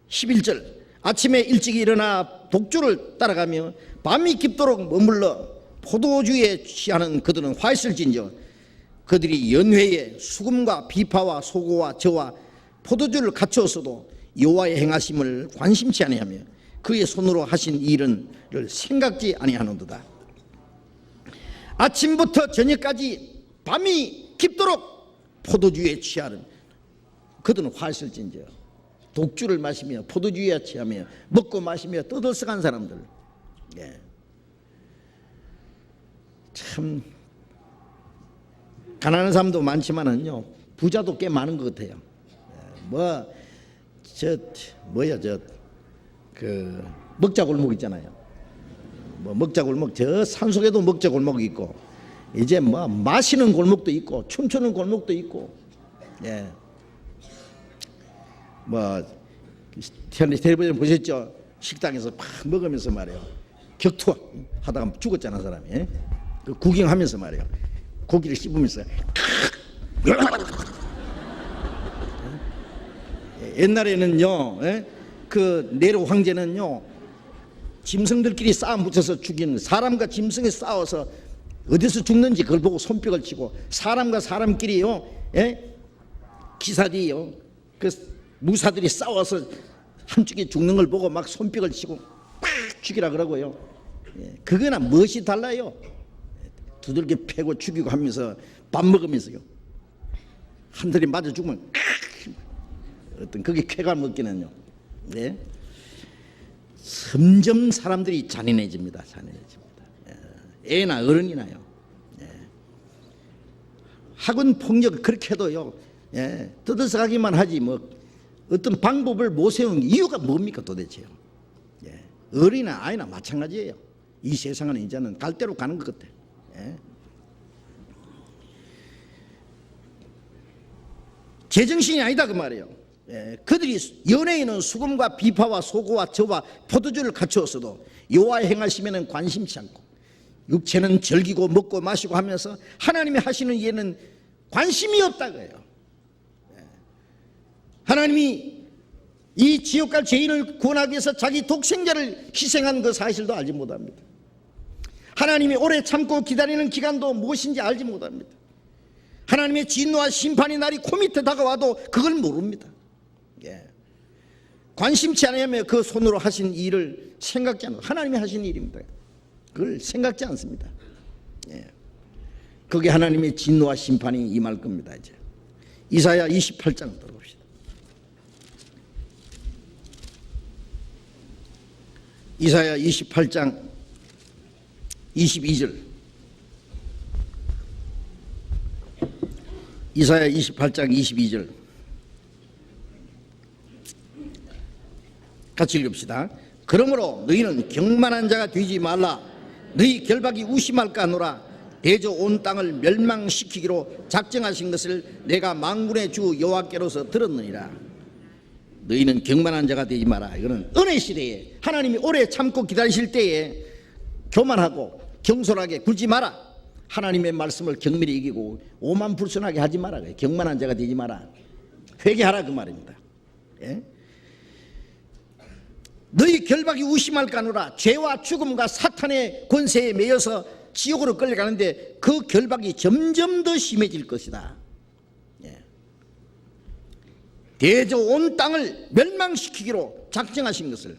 11절 아침에 일찍 일어나 독주를 따라가며 밤이 깊도록 머물러 포도주에 취하는 그들은 화 있을진저 그들이 연회에 수금과 비파와 소고와 저와 포도주를 갖추었어도 여호와의 행하심을 관심치 아니하며 그의 손으로 하신 일을 생각지 아니하는도다. 아침부터 저녁까지 밤이 깊도록 포도주에 취하는 그들은 화 있을진저 독주를 마시며 포도주에 취하며 먹고 마시며 떠들썩한 사람들. 참 가난한 사람도 많지만은요 부자도 꽤 많은 것 같아요. 그 먹자골목 있잖아요. 먹자골목 저 산속에도 먹자골목이 있고 이제 마시는 골목도 있고 춤추는 골목도 있고 텔레비전 보셨죠? 식당에서 막 먹으면서 말이에요. 격투 하다가 죽었잖아 사람이. 그 구경하면서 말이에요. 고기를 씹으면서 옛날에는요 그 네로 황제는요 짐승들끼리 싸움 붙여서 죽이는 사람과 짐승이 싸워서 어디서 죽는지 그걸 보고 손뼉을 치고 사람과 사람끼리요 기사들이요 그 무사들이 싸워서 한쪽에 죽는 걸 보고 막 손뼉을 치고 팍 죽이라 그러고요. 그거나 무엇이 달라요? 두들겨 패고 죽이고 하면서 밥 먹으면서요. 한 들이 맞아 죽으면 어떤 그게 쾌감 먹기는요. 점점 사람들이 잔인해집니다. 애나 어른이나요. 학원 폭력 그렇게 해도요. 떠들썩하기만 하지 어떤 방법을 못 세우는 이유가 뭡니까 도대체요? 어린이나 아이나 마찬가지예요. 이 세상은 이제는 갈 대로 가는 것 같아. 제정신이 아니다 그 말이에요. 그들이 연예인은 수금과 비파와 소고와 저와 포도주를 갖추었어도 여호와의 행하심에는 관심치 않고 육체는 즐기고 먹고 마시고 하면서 하나님이 하시는 일에는 관심이 없다고 해요. 하나님이 이 지옥 갈 죄인을 구원하기 위해서 자기 독생자를 희생한 그 사실도 알지 못합니다. 하나님이 오래 참고 기다리는 기간도 무엇인지 알지 못합니다. 하나님의 진노와 심판의 날이 코밑에 다가와도 그걸 모릅니다. 관심치 않으며 그 손으로 하신 일을 생각지 않아요. 하나님이 하신 일입니다. 그걸 생각지 않습니다. 그게 하나님의 진노와 심판이 임할 겁니다. 이제 이사야 28장 들어봅시다. 이사야 28장 22절. 이사야 28장 22절 같이 읽읍시다. 그러므로 너희는 경만한 자가 되지 말라. 너희 결박이 우심할까 하노라. 대저 온 땅을 멸망시키기로 작정하신 것을 내가 만군의 주 여호와께로서 들었느니라. 너희는 경만한 자가 되지 마라. 이거는 은혜 시대에 하나님이 오래 참고 기다리실 때에 교만하고 경솔하게 굴지 마라. 하나님의 말씀을 경밀히 이기고 오만불순하게 하지 마라. 경만한 자가 되지 마라. 회개하라 그 말입니다. 너희 결박이 우심할까 하노라. 죄와 죽음과 사탄의 권세에 매여서 지옥으로 끌려가는데 그 결박이 점점 더 심해질 것이다. 대저 온 땅을 멸망시키기로 작정하신 것을,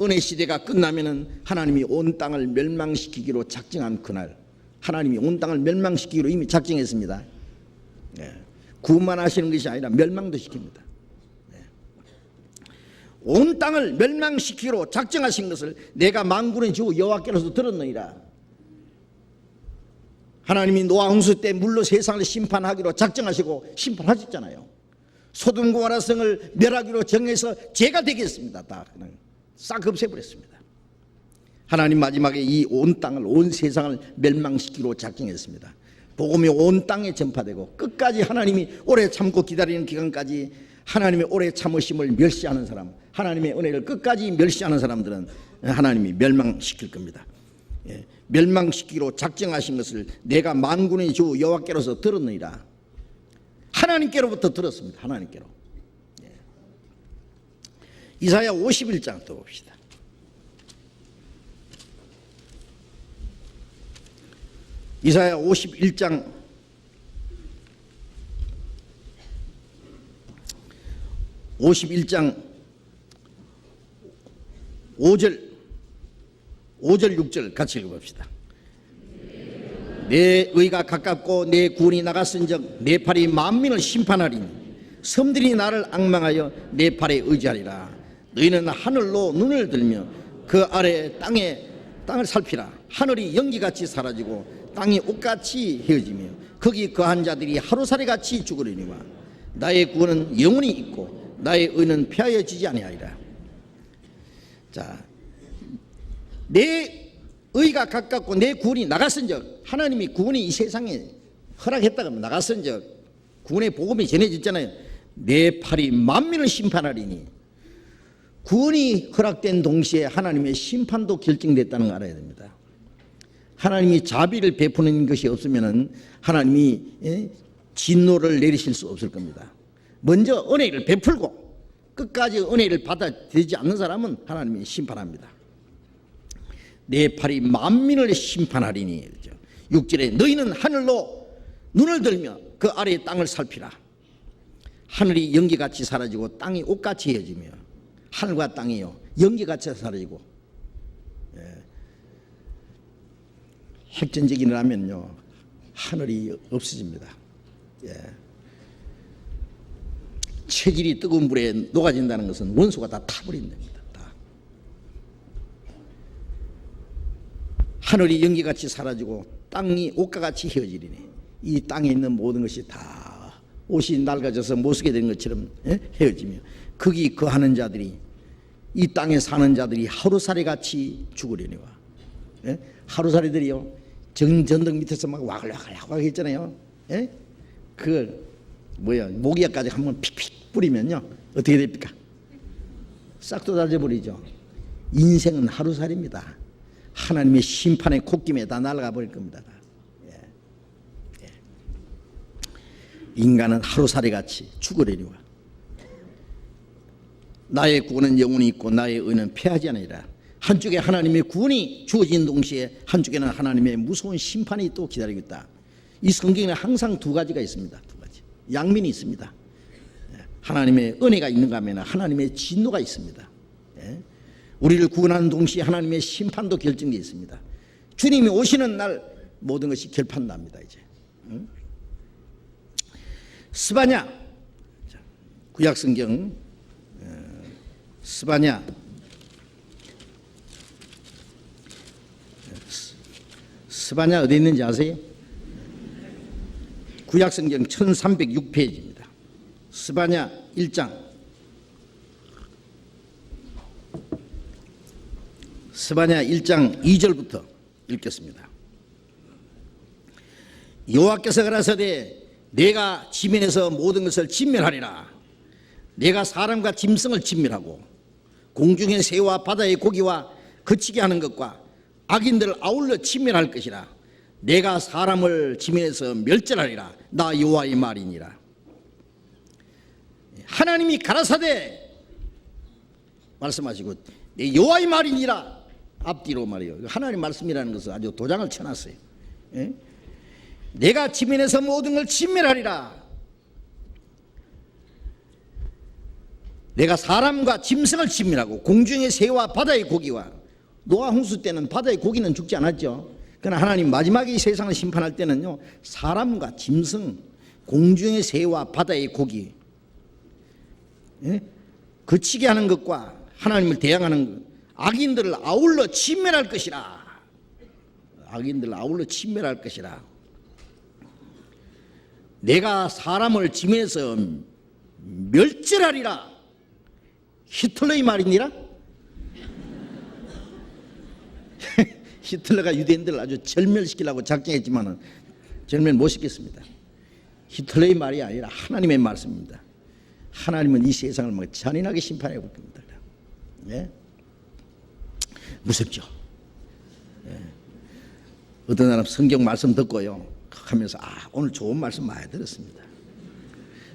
은혜 시대가 끝나면은 하나님이 온 땅을 멸망시키기로 작정한 그날, 하나님이 온 땅을 멸망시키기로 이미 작정했습니다. 구원만 하시는 것이 아니라 멸망도 시킵니다. 온 땅을 멸망시키기로 작정하신 것을 내가 만군의 주 여호와께로서 들었느니라. 하나님이 노아 홍수 때 물로 세상을 심판하기로 작정하시고 심판하셨잖아요. 소돔과 고모라 성을 멸하기로 정해서 죄가 되겠습니다. 다 그냥 싹 없애버렸습니다. 하나님 마지막에 이 온 땅을, 온 세상을 멸망시키기로 작정했습니다. 복음이 온 땅에 전파되고 끝까지 하나님이 오래 참고 기다리는 기간까지 하나님의 오래 참으심을 멸시하는 사람, 하나님의 은혜를 끝까지 멸시하는 사람들은 하나님이 멸망시킬 겁니다. 멸망시키기로 작정하신 것을 내가 만군의 주 여호와께로서 들었느니라. 하나님께로부터 들었습니다. 하나님께로. 이사야 51장 또 봅시다. 이사야 51장 5절 6절 같이 읽어봅시다. 내 의가 가깝고 내 구원이 나갔은즉 내 팔이 만민을 심판하리니 섬들이 나를 앙망하여 내 팔에 의지하리라. 너희는 하늘로 눈을 들며 그 아래 땅을 살피라. 하늘이 연기같이 사라지고 땅이 옷같이 헤어지며 거기 거한 자들이 하루살이같이 죽으리니와 나의 구원은 영원히 있고 나의 의는 폐하여지지 아니하리라. 자, 내 의가 가깝고 내 구원이 나갔은즉, 하나님이 구원이 이 세상에 허락했다가 나갔은즉 구원의 복음이 전해졌잖아요. 내 팔이 만민을 심판하리니, 구원이 허락된 동시에 하나님의 심판도 결정됐다는 걸 알아야 됩니다. 하나님이 자비를 베푸는 것이 없으면 하나님이 진노를 내리실 수 없을 겁니다. 먼저 은혜를 베풀고 끝까지 은혜를 받아들이지 않는 사람은 하나님이 심판합니다. 내 팔이 만민을 심판하리니. 6절에 너희는 하늘로 눈을 들며 그 아래의 땅을 살피라. 하늘이 연기같이 사라지고 땅이 옷같이 헤어지며, 하늘과 땅이요 연기같이 사라지고, 핵전쟁이 일어나면요 하늘이 없어집니다. 체질이 뜨거운 불에 녹아진다는 것은 원소가 다 타버린답니다. 다. 하늘이 연기같이 사라지고 땅이 옷과 같이 헤어지리니, 이 땅에 있는 모든 것이 다 옷이 낡아져서 못쓰게 된 것처럼 헤어지며 거기 거하는 자들이, 이 땅에 사는 자들이 하루살이같이 죽으려니와. 하루살이들이요 전등 밑에서 막 와글와글 했잖아요. 모기약까지 한번 픽픽 뿌리면요 어떻게 됩니까? 싹 쏟아져 버리죠. 인생은 하루살이입니다. 하나님의 심판의 콧김에 다 날아가 버릴 겁니다. 인간은 하루살이같이 죽으려니와. 나의 구원은 영원히 있고 나의 의는 패하지 않으리라. 한쪽에 하나님의 구원이 주어진 동시에 한쪽에는 하나님의 무서운 심판이 또 기다리고 있다. 이 성경에는 항상 두 가지가 있습니다. 두 가지 양면이 있습니다. 하나님의 은혜가 있는가 하면 하나님의 진노가 있습니다. 우리를 구원하는 동시에 하나님의 심판도 결정되어 있습니다. 주님이 오시는 날 모든 것이 결판납니다. 이제 스바냐, 구약성경 스바냐 어디 있는지 아세요? 구약성경 1306페이지입니다. 스바냐 1장. 스바냐 1장 2절부터 읽겠습니다. 여호와께서 가라사대 내가 지면에서 모든 것을 진멸하리라. 내가 사람과 짐승을 진멸하고 공중의 새와 바다의 고기와 거치게 하는 것과 악인들을 아울러 진멸할 것이라. 내가 사람을 지면에서 멸절하리라. 나 여호와의 말이니라. 하나님이 가라사대 말씀하시고 내 여호와의 말이니라 앞뒤로 말이에요. 하나님 말씀이라는 것은 아주 도장을 쳐놨어요. 내가 지면에서 모든 걸 진멸하리라. 내가 사람과 짐승을 진멸하고 공중의 새와 바다의 고기와, 노아 홍수 때는 바다의 고기는 죽지 않았죠. 그러나 하나님 마지막에 이 세상을 심판할 때는요 사람과 짐승, 공중의 새와 바다의 고기, 거치게 하는 것과 하나님을 대항하는 것, 악인들을 아울러 진멸할 것이라. 악인들을 아울러 진멸할 것이라. 내가 사람을 지면에서 멸절하리라. 히틀러의 말이니라? 히틀러가 유대인들을 아주 절멸시키려고 작정했지만 절멸 못 시켰습니다. 히틀러의 말이 아니라 하나님의 말씀입니다. 하나님은 이 세상을 막 잔인하게 심판해 볼 겁니다. 무섭죠? 어떤 사람 성경 말씀 듣고요 하면서 오늘 좋은 말씀 많이 들었습니다.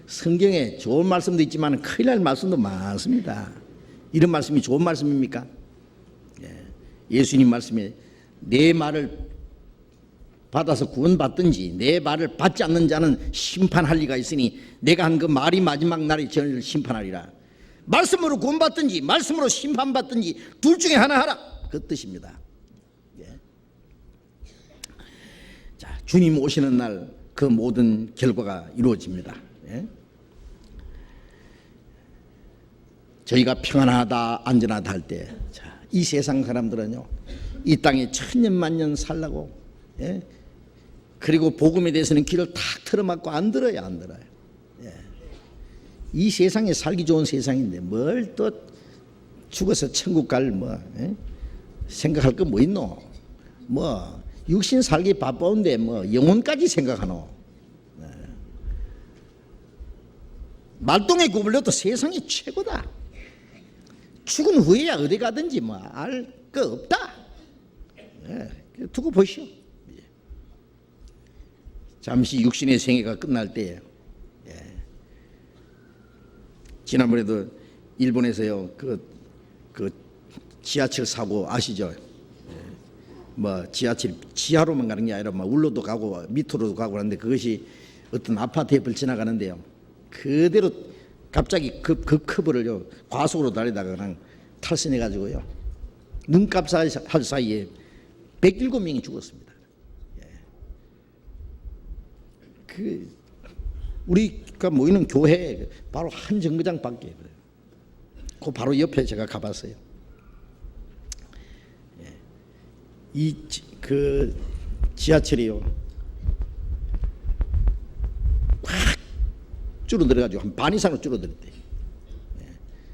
성경에 좋은 말씀도 있지만 큰일 날 말씀도 많습니다. 이런 말씀이 좋은 말씀입니까? 예수님 말씀에 내 말을 받아서 구원받든지 내 말을 받지 않는 자는 심판할 리가 있으니 내가 한 그 말이 마지막 날에 저를 심판하리라. 말씀으로 구원받든지 말씀으로 심판받든지 둘 중에 하나 하라, 그 뜻입니다. 자, 주님 오시는 날 그 모든 결과가 이루어집니다. 저희가 평안하다 안전하다 할 때 이 세상 사람들은요 이 땅에 천년만년 살라고 그리고 복음에 대해서는 귀를 탁 틀어막고 안 들어요. 이 세상에 살기 좋은 세상인데 뭘 또 죽어서 천국 갈 생각할 거 뭐 있노? 육신 살기 바빠온데 영혼까지 생각하노? 말똥에 구불려도 세상이 최고다. 죽은 후에야 어디 가든지 알 거 없다. 두고 보시오. 잠시 육신의 생애가 끝날 때, 지난번에도 일본에서요 그 지하철 사고 아시죠? 지하철 지하로만 가는 게 아니라 울로도 가고 밑으로도 가고 그러는데 그것이 어떤 아파트 옆을 지나가는데요 그대로 갑자기 급커브를요 과속으로 달리다가 그냥 탈선해 가지고요 눈깜짝할 사이에 107명이 죽었습니다. 우리가 모이는 교회 바로 한 정거장 밖에 그 바로 옆에 제가 가봤어요. 그 지하철이요 확 줄어들어가지고 한 반 이상으로 줄어들었대.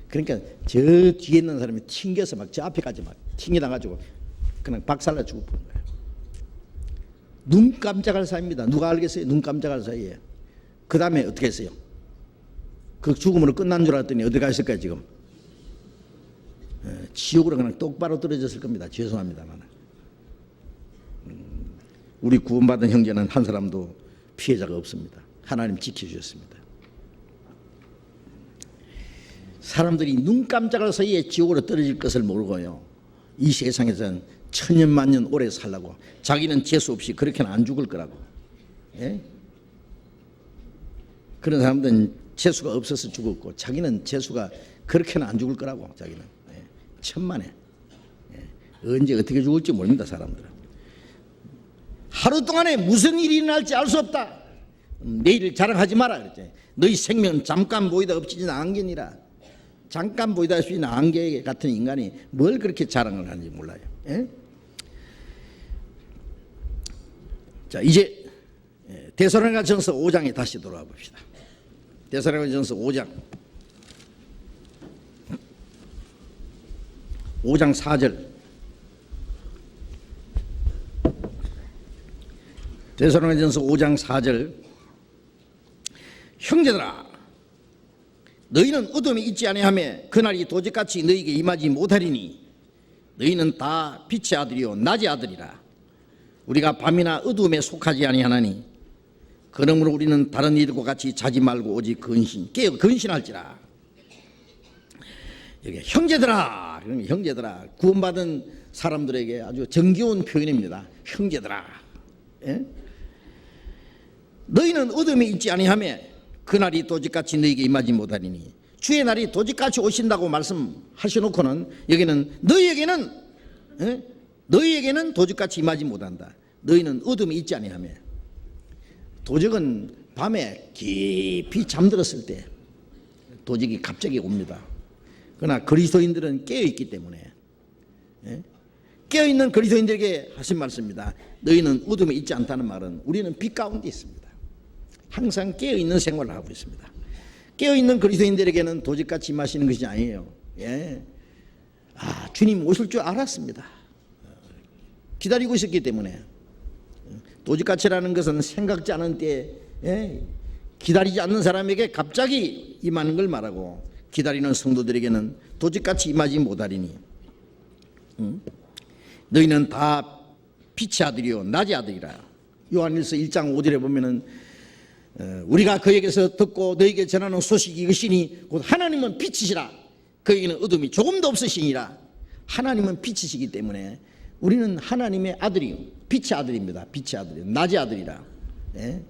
그러니까 저 뒤에 있는 사람이 튕겨서 막 저 앞에까지 막 튕겨나가지고 그냥 박살나 죽어 버린 거예요. 눈 깜짝할 사이입니다. 누가 알겠어요? 눈 깜짝할 사이에. 그 다음에 어떻게 했어요? 그 죽음으로 끝난 줄 알았더니 어디 가 있을까요 지금? 지옥으로 그냥 똑바로 떨어졌을 겁니다. 죄송합니다만. 우리 구원받은 형제는 한 사람도 피해자가 없습니다. 하나님 지켜주셨습니다. 사람들이 눈 깜짝할 사이에 지옥으로 떨어질 것을 모르고요 이 세상에서는 천년만년 오래 살라고 자기는 재수 없이 그렇게는 안 죽을 거라고. 그런 사람들은 재수가 없어서 죽었고 자기는 재수가 그렇게는 안 죽을 거라고. 자기는 천만에 언제 어떻게 죽을지 모릅니다. 사람들은 하루 동안에 무슨 일이 일어날지 알 수 없다. 내일 자랑하지 마라 그랬지. 너희 생명은 잠깐 보이다 없어지는 안개니라. 잠깐 보이다 없어지는 안개 같은 인간이 뭘 그렇게 자랑을 하는지 몰라요. 자, 이제 데살로니가전서 5장에 다시 돌아와 봅시다. 데살로니가전서 5장 4절. 데살로니가전서 5장 4절. 형제들아 너희는 어둠이 있지 아니하며 그날이 도적같이 너희에게 임하지 못하리니 너희는 다 빛의 아들이요 낮의 아들이라. 우리가 밤이나 어둠에 속하지 아니하나니 그러므로 우리는 다른 이들과 같이 자지 말고 오직 깨어 근신할지라. 여기 형제들아, 형제들아 구원받은 사람들에게 아주 정겨운 표현입니다. 형제들아, 너희는 어둠이 있지 아니하며 그날이 도적같이 너희에게 임하지 못하리니. 주의 날이 도적같이 오신다고 말씀하셔놓고는 여기는 너희에게는 도적같이 임하지 못한다. 너희는 어둠이 있지 아니하며. 도적은 밤에 깊이 잠들었을 때 도적이 갑자기 옵니다. 그러나 그리스도인들은 깨어있기 때문에 깨어있는 그리스도인들에게 하신 말씀입니다. 너희는 어둠에 있지 않다는 말은 우리는 빛 가운데 있습니다. 항상 깨어있는 생활을 하고 있습니다. 깨어있는 그리스도인들에게는 도적같이 임하시는 것이 아니에요. 주님 오실 줄 알았습니다. 기다리고 있었기 때문에. 도적같이라는 것은 생각지 않은 때에 기다리지 않는 사람에게 갑자기 임하는 걸 말하고 기다리는 성도들에게는 도적같이 임하지 못하리니. 너희는 다 빛의 아들이요 낮의 아들이라. 요한일서 1장 5절에 보면은 우리가 그에게서 듣고 너에게 전하는 소식이 이것이니 곧 하나님은 빛이시라. 그에게는 어둠이 조금도 없으시니라. 하나님은 빛이시기 때문에 우리는 하나님의 아들이요 빛의 아들입니다. 빛의 아들이요 낮의 아들이라. 예?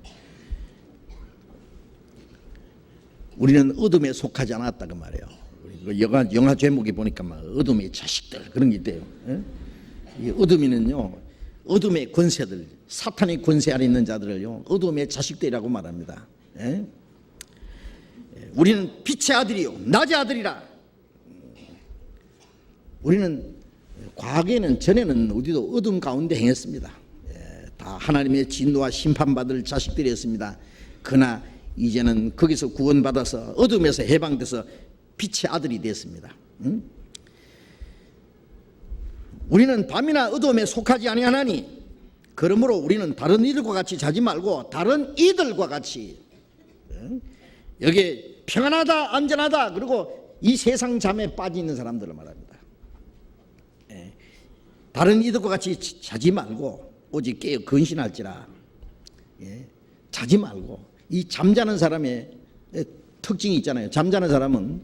우리는 어둠에 속하지 않았다 그 말이에요. 영화 제목에 보니까 막 어둠의 자식들 그런 게 있대요. 예? 이 어둠이는요 어둠의 권세들, 사탄의 권세 아래 있는 자들을요 어둠의 자식들이라고 말합니다. 예? 우리는 빛의 아들이요 낮의 아들이라. 우리는 과거에는 전에는 우리도 어둠 가운데 행했습니다. 다 하나님의 진노와 심판받을 자식들이었습니다. 그러나 이제는 거기서 구원받아서 어둠에서 해방돼서 빛의 아들이 됐습니다. 우리는 밤이나 어둠에 속하지 아니하나니 그러므로 우리는 다른 이들과 같이 자지 말고 다른 이들과 같이 여기에 평안하다 안전하다 그리고 이 세상 잠에 빠져 있는 사람들을 말합니다. 다른 이들과 같이 자지 말고 오직 깨어 근신할지라. 자지 말고. 이 잠자는 사람의 특징이 있잖아요. 잠자는 사람은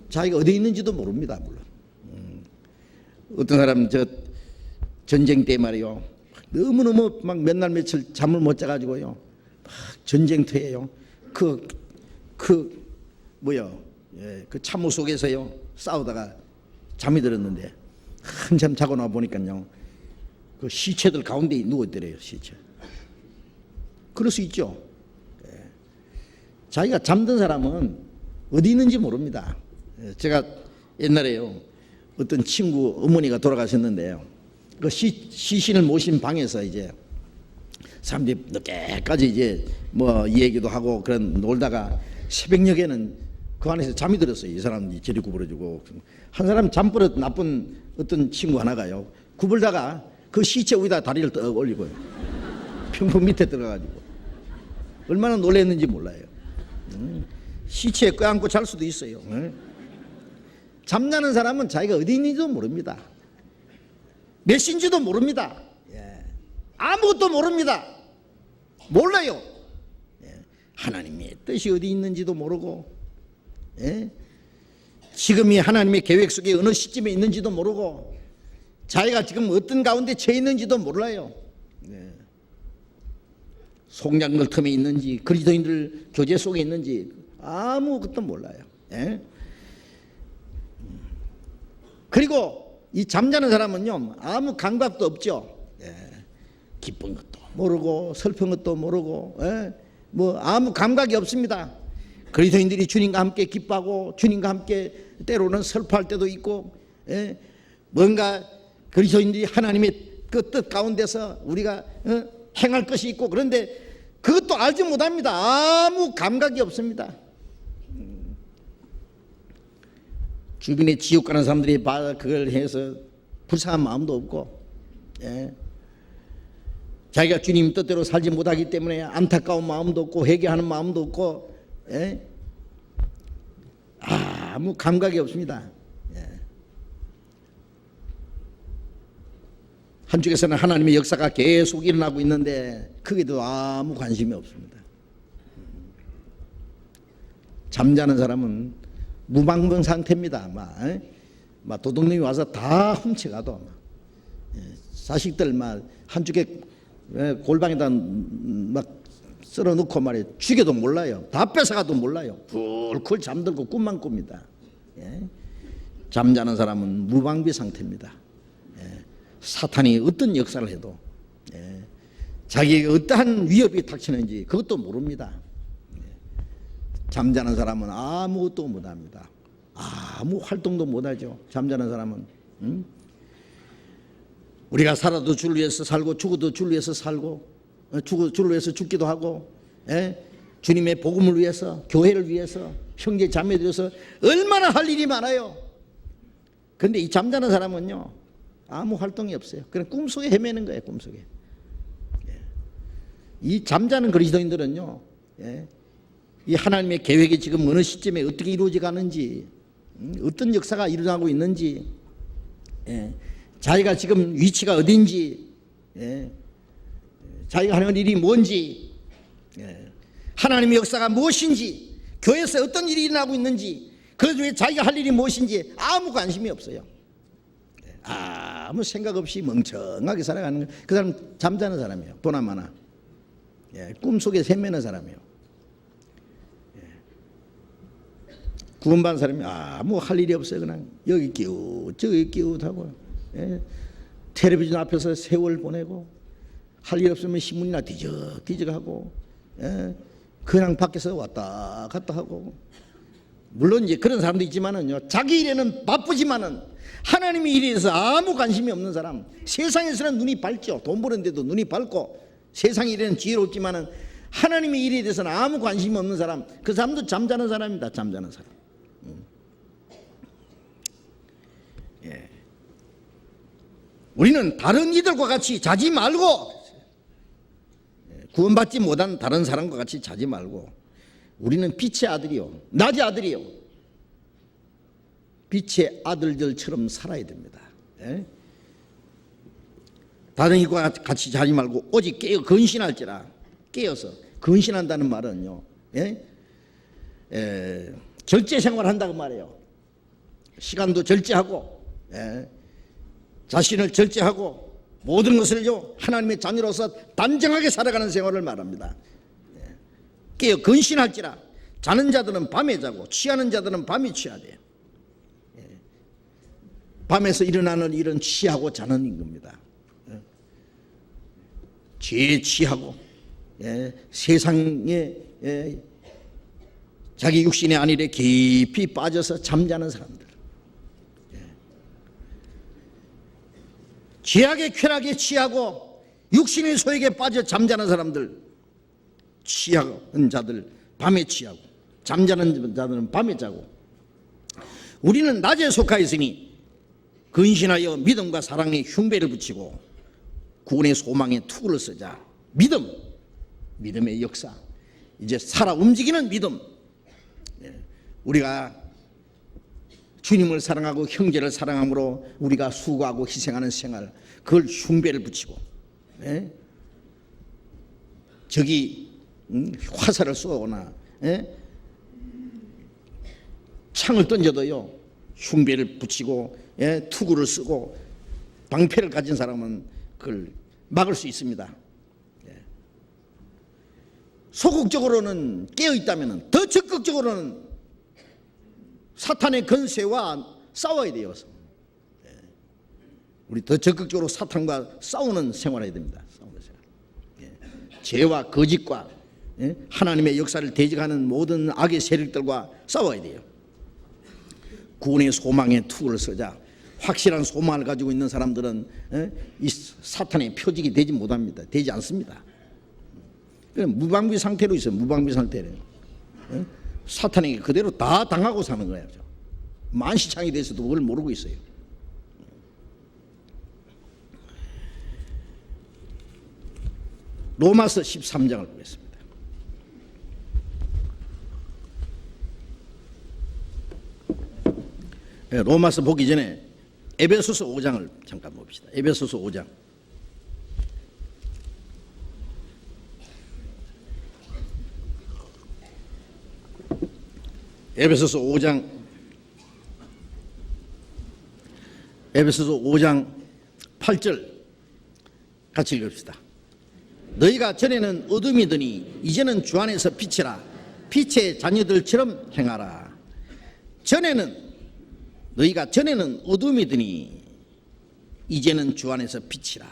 자기가 어디 있는지도 모릅니다. 물론 어떤 사람은 저 전쟁 때 말이요 너무너무 막 몇 날 며칠 잠을 못 자가지고요 막 전쟁터에요 그 참호 속에서요 싸우다가 잠이 들었는데 한참 자고 나와 보니까요 그 시체들 가운데 누워있더래요. 시체. 그럴 수 있죠. 자기가 잠든 사람은 어디 있는지 모릅니다. 제가 옛날에요 어떤 친구 어머니가 돌아가셨는데요 그 시신을 모신 방에서 이제 사람들이 늦게까지 이제 뭐 얘기도 하고 그런 놀다가 새벽녘에는 그 안에서 잠이 들었어요. 이 사람이 저리 구부러지고 한 사람 잠버릇 나쁜 어떤 친구 하나가요 구불다가 그 시체 위에다 다리를 떡 올리고요 평풍 밑에 들어가가지고 얼마나 놀랐는지 몰라요. 시체에 껴안고 잘 수도 있어요. 잠자는 사람은 자기가 어디 있는지도 모릅니다. 몇 시인지도 모릅니다. 아무것도 모릅니다. 몰라요. 하나님의 뜻이 어디 있는지도 모르고 지금이 하나님의 계획 속에 어느 시점에 있는지도 모르고 자기가 지금 어떤 가운데 처해 있는지도 몰라요. 속량들 틈에 있는지 그리스도인들 교제 속에 있는지 아무것도 몰라요. 그리고 이 잠자는 사람은요 아무 감각도 없죠. 기쁜 것도 모르고 슬픈 것도 모르고 뭐 아무 감각이 없습니다. 그리스도인들이 주님과 함께 기뻐하고 주님과 함께 때로는 슬퍼할 때도 있고 뭔가 그리스도인들이 하나님의 그 뜻 가운데서 우리가 행할 것이 있고 그런데 그것도 알지 못합니다. 아무 감각이 없습니다. 주변에 지옥 가는 사람들이 그걸 해서 불쌍한 마음도 없고 자기가 주님 뜻대로 살지 못하기 때문에 안타까운 마음도 없고 회개하는 마음도 없고 아무 감각이 없습니다. 한쪽에서는 하나님의 역사가 계속 일어나고 있는데 거기도 아무 관심이 없습니다. 잠자는 사람은 무방비 상태입니다. 막 도둑놈이 와서 다 훔쳐가도 자식들 막 한쪽에 골방에다 막 썰어 놓고 말이에요. 죽여도 몰라요. 다 뺏어가도 몰라요. 쿨쿨 잠들고 꿈만 꿉니다. 잠자는 사람은 무방비 상태입니다. 사탄이 어떤 역사를 해도 자기에게 어떠한 위협이 닥치는지 그것도 모릅니다. 잠자는 사람은 아무것도 못합니다. 아무 활동도 못하죠. 잠자는 사람은 우리가 살아도 주를 위해서 살고 죽어도 주를 위해서 살고 주를 위해서 죽기도 하고 주님의 복음을 위해서 교회를 위해서 형제 자매들 위해서 얼마나 할 일이 많아요. 그런데 이 잠자는 사람은요 아무 활동이 없어요. 그냥 꿈속에 헤매는 거예요. 꿈속에. 이 잠자는 그리스도인들은요 이 하나님의 계획이 지금 어느 시점에 어떻게 이루어져 가는지 어떤 역사가 일어나고 있는지 자기가 지금 위치가 어딘지 자기가 하는 일이 뭔지, 하나님의 역사가 무엇인지, 교회에서 어떤 일이 일어나고 있는지, 그 중에 자기가 할 일이 무엇인지 아무 관심이 없어요. 아무 생각 없이 멍청하게 살아가는 그 사람 잠자는 사람이에요. 도나마나 꿈속에 헤매는 사람이에요. 구원받은 사람이 아무 할 일이 없어요. 그냥 여기 끼우 저기 끼우하고 텔레비전 앞에서 세월 보내고, 할 일 없으면 신문이나 뒤적하고, 그냥 밖에서 왔다 갔다 하고. 물론 이제 그런 사람도 있지만은요, 자기 일에는 바쁘지만은 하나님의 일에 대해서 아무 관심이 없는 사람, 세상에서는 눈이 밝죠. 돈 버는데도 눈이 밝고 세상 일에는 지혜롭지만은 하나님의 일에 대해서는 아무 관심이 없는 사람, 그 사람도 잠자는 사람입니다. 잠자는 사람. 우리는 다른 이들과 같이 자지 말고, 구원받지 못한 다른 사람과 같이 자지 말고, 우리는 빛의 아들이요, 낮의 아들이요, 빛의 아들들처럼 살아야 됩니다. 다른 이들과 같이 자지 말고 오직 깨어 근신할지라. 깨어서 근신한다는 말은요, 절제 생활한다고 말해요. 시간도 절제하고, 자신을 절제하고 모든 것을요 하나님의 자녀로서 단정하게 살아가는 생활을 말합니다. 깨어 근신할지라. 자는 자들은 밤에 자고 취하는 자들은 밤에 취해야 돼요. 밤에서 일어나는 일은 취하고 자는 겁니다. 죄에 취하고 세상에 자기 육신의 안일에 깊이 빠져서 잠자는 사람들, 죄악의 쾌락에 취하고 육신의 소욕에 빠져 잠자는 사람들, 취한 자들 밤에 취하고 잠자는 자들은 밤에 자고, 우리는 낮에 속하 있으니 근신하여 믿음과 사랑에 흉배를 붙이고 구원의 소망에 투구를 쓰자. 믿음의 역사, 이제 살아 움직이는 믿음. 우리가 주님을 사랑하고 형제를 사랑함으로 우리가 수고하고 희생하는 생활, 그걸 흉배를 붙이고, 저기 화살을 쏘거나 창을 던져도요 흉배를 붙이고 투구를 쓰고 방패를 가진 사람은 그걸 막을 수 있습니다. 소극적으로는 깨어있다면 더 적극적으로는 사탄의 건세와 싸워야 돼요. 우리 더 적극적으로 사탄과 싸우는 생활을 해야 됩니다. 싸우는 생활. 죄와 거짓과 하나님의 역사를 대적하는 모든 악의 세력들과 싸워야 돼요. 구원의 소망에 투구를 쓰자. 확실한 소망을 가지고 있는 사람들은 이 사탄의 표적이 되지 못합니다. 되지 않습니다. 무방비 상태로 있어요. 무방비 상태로. 사탄에게 그대로 다 당하고 사는 거예요. 만시창이 돼서도 그걸 모르고 있어요. 로마서 13장을 보겠습니다. 로마서 보기 전에 에베소서 5장을 잠깐 봅시다. 에베소서 5장. 에베소서 5장 8절 같이 읽읍시다. 너희가 전에는 어둠이더니 이제는 주 안에서 빛이라. 빛의 자녀들처럼 행하라. 너희가 전에는 어둠이더니 이제는 주 안에서 빛이라.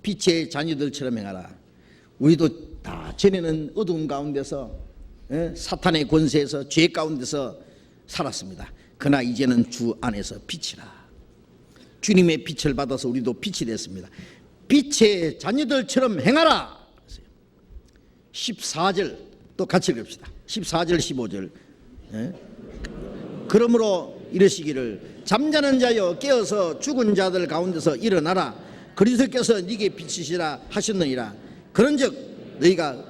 빛의 자녀들처럼 행하라. 우리도 다 전에는 어두운 가운데서 사탄의 권세에서 죄 가운데서 살았습니다. 그러나 이제는 주 안에서 빛이라. 주님의 빛을 받아서 우리도 빛이 됐습니다. 빛의 자녀들처럼 행하라. 14절 또 같이 읽읍시다. 14절 15절. 그러므로 이르시기를 잠자는 자여 깨어서 죽은 자들 가운데서 일어나라. 그리스도께서 네게 빛이시라 하셨느니라. 그런즉 너희가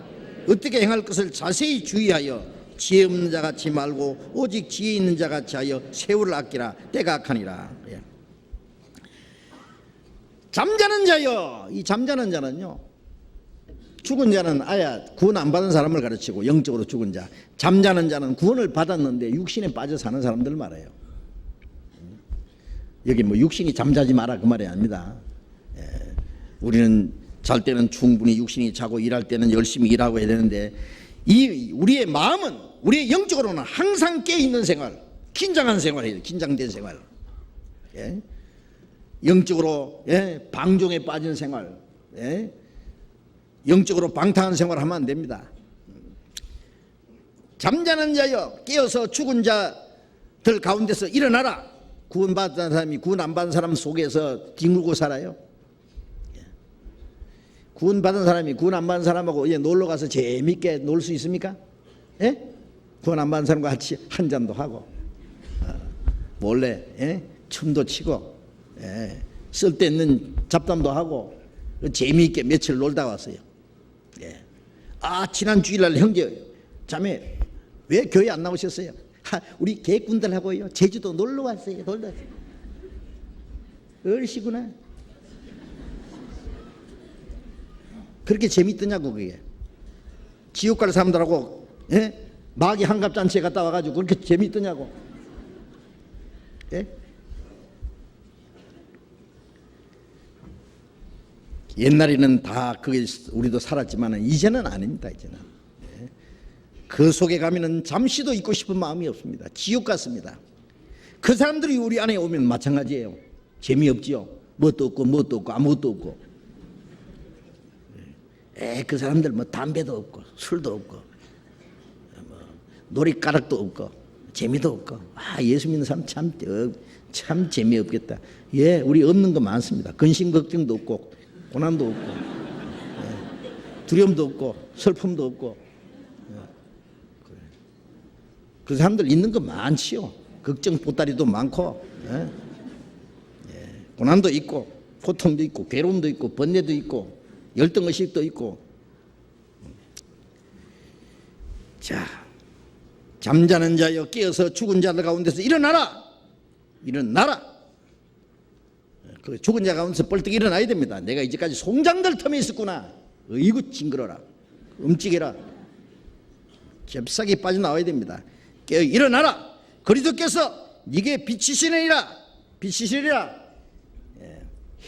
어떻게 행할 것을 자세히 주의하여 지혜 없는 자 같이 말고 오직 지혜 있는 자 같이 하여 세월을 아끼라. 때가 악하니라. 잠자는 자여. 이 잠자는 자는요, 죽은 자는 아예 구원 안 받은 사람을 가르치고, 영적으로 죽은 자. 잠자는 자는 구원을 받았는데 육신에 빠져 사는 사람들 말이에요. 여기 뭐 육신이 잠자지 마라 그 말이 아닙니다. 우리는 잘 때는 충분히 육신이 자고, 일할 때는 열심히 일하고 해야 되는데, 이 우리의 마음은, 우리의 영적으로는 항상 깨 있는 생활, 긴장한 생활이에요. 긴장된 생활. 영적으로 방종에 빠진 생활, 영적으로 방탕한 생활하면 안 됩니다. 잠자는 자여 깨어서 죽은 자들 가운데서 일어나라. 구원받은 사람이 구원 안 받은 사람 속에서 뒹굴고 살아요. 구원받은 사람이 구원 안 받은 사람하고 놀러 가서 재미있게 놀 수 있습니까? 구원 안 받은 사람과 같이 한 잔도 하고, 몰래 춤도 추고, 쓸데있는 잡담도 하고, 재미있게 며칠 놀다 왔어요. 지난 주일날 형제 자매 왜 교회 안 나오셨어요? 우리 계획군들하고요 제주도 놀러 왔어요. 놀러 왔어요. 얼씨구나. 그렇게 재밌더냐고. 그게 지옥 갈 사람들하고 마귀 한갑잔치에 갔다 와가지고 그렇게 재밌더냐고. 옛날에는 다 그게 우리도 살았지만 이제는 아닙니다. 이제는 그 속에 가면은 잠시도 있고 싶은 마음이 없습니다. 지옥 같습니다. 그 사람들이 우리 안에 오면 마찬가지예요. 재미없지요. 뭣도 없고 아무것도 없고. 그 사람들 뭐 담배도 없고 술도 없고 뭐 놀이가락도 없고 재미도 없고. 예수 믿는 사람 참 재미없겠다. 우리 없는 거 많습니다. 근심 걱정도 없고 고난도 없고 두려움도 없고 슬픔도 없고. 그 사람들 있는 거 많지요. 걱정 보따리도 많고, 고난도 있고, 고통도 있고, 괴로움도 있고, 번뇌도 있고, 열등의식도 있고. 자, 잠자는 자여 깨어서 죽은 자들 가운데서 일어나라. 일어나라. 그 죽은 자 가운데서 벌떡 일어나야 됩니다. 내가 이제까지 송장들 틈에 있었구나. 어이구 징그러라. 움직여라. 잽싸게 빠져나와야 됩니다. 깨어 일어나라. 그리스도께서 네게 비치시느니라. 비치시리라.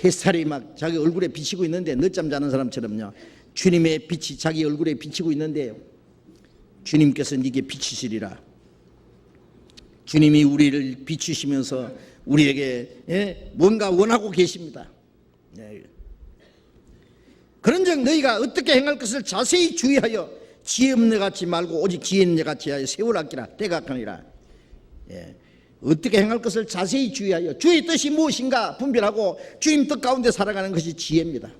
햇살이 막 자기 얼굴에 비치고 있는데, 늦잠 자는 사람처럼요, 주님의 빛이 자기 얼굴에 비치고 있는데요, 주님께서 네게 비치시리라. 주님이 우리를 비추시면서 우리에게 뭔가 원하고 계십니다. 그런즉 너희가 어떻게 행할 것을 자세히 주의하여 지혜 없는 같이 말고 오직 지혜 있는 같이 하여 세월 아끼라. 때가 악하니라. 어떻게 행할 것을 자세히 주의하여, 주의 뜻이 무엇인가 분별하고 주님 뜻 가운데 살아가는 것이 지혜입니다.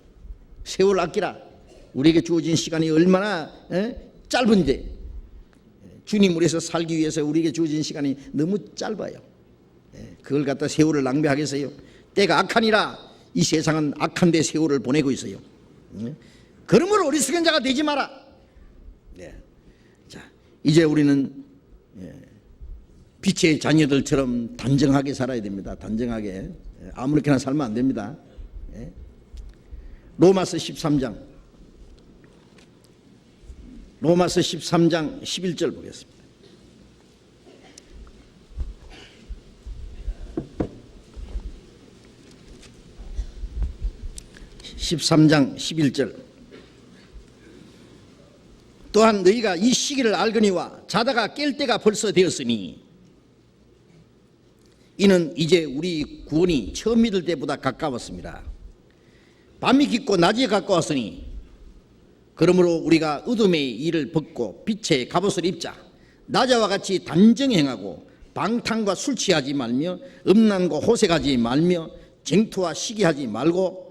세월 아끼라. 우리에게 주어진 시간이 얼마나 짧은데, 주님 우리에서 살기 위해서 우리에게 주어진 시간이 너무 짧아요. 그걸 갖다 세월을 낭비하겠어요? 때가 악하니라. 이 세상은 악한데 세월을 보내고 있어요. 그러므로 어리석은 자가 되지 마라. 자, 이제 우리는 빛의 자녀들처럼 단정하게 살아야 됩니다. 단정하게. 아무렇게나 살면 안 됩니다. 로마서 13장 11절 보겠습니다. (13장 11절) 또한 너희가 이 시기를 알거니와 자다가 깰 때가 벌써 되었으니 이는 이제 우리 구원이 처음 믿을 때보다 가까웠습니다. 밤이 깊고 낮이 가까웠으니 그러므로 우리가 어둠의 일을 벗고 빛의 갑옷을 입자. 낮에와 같이 단정 행하고 방탕과 술 취하지 말며 음란과 호색하지 말며 쟁투와 시기하지 말고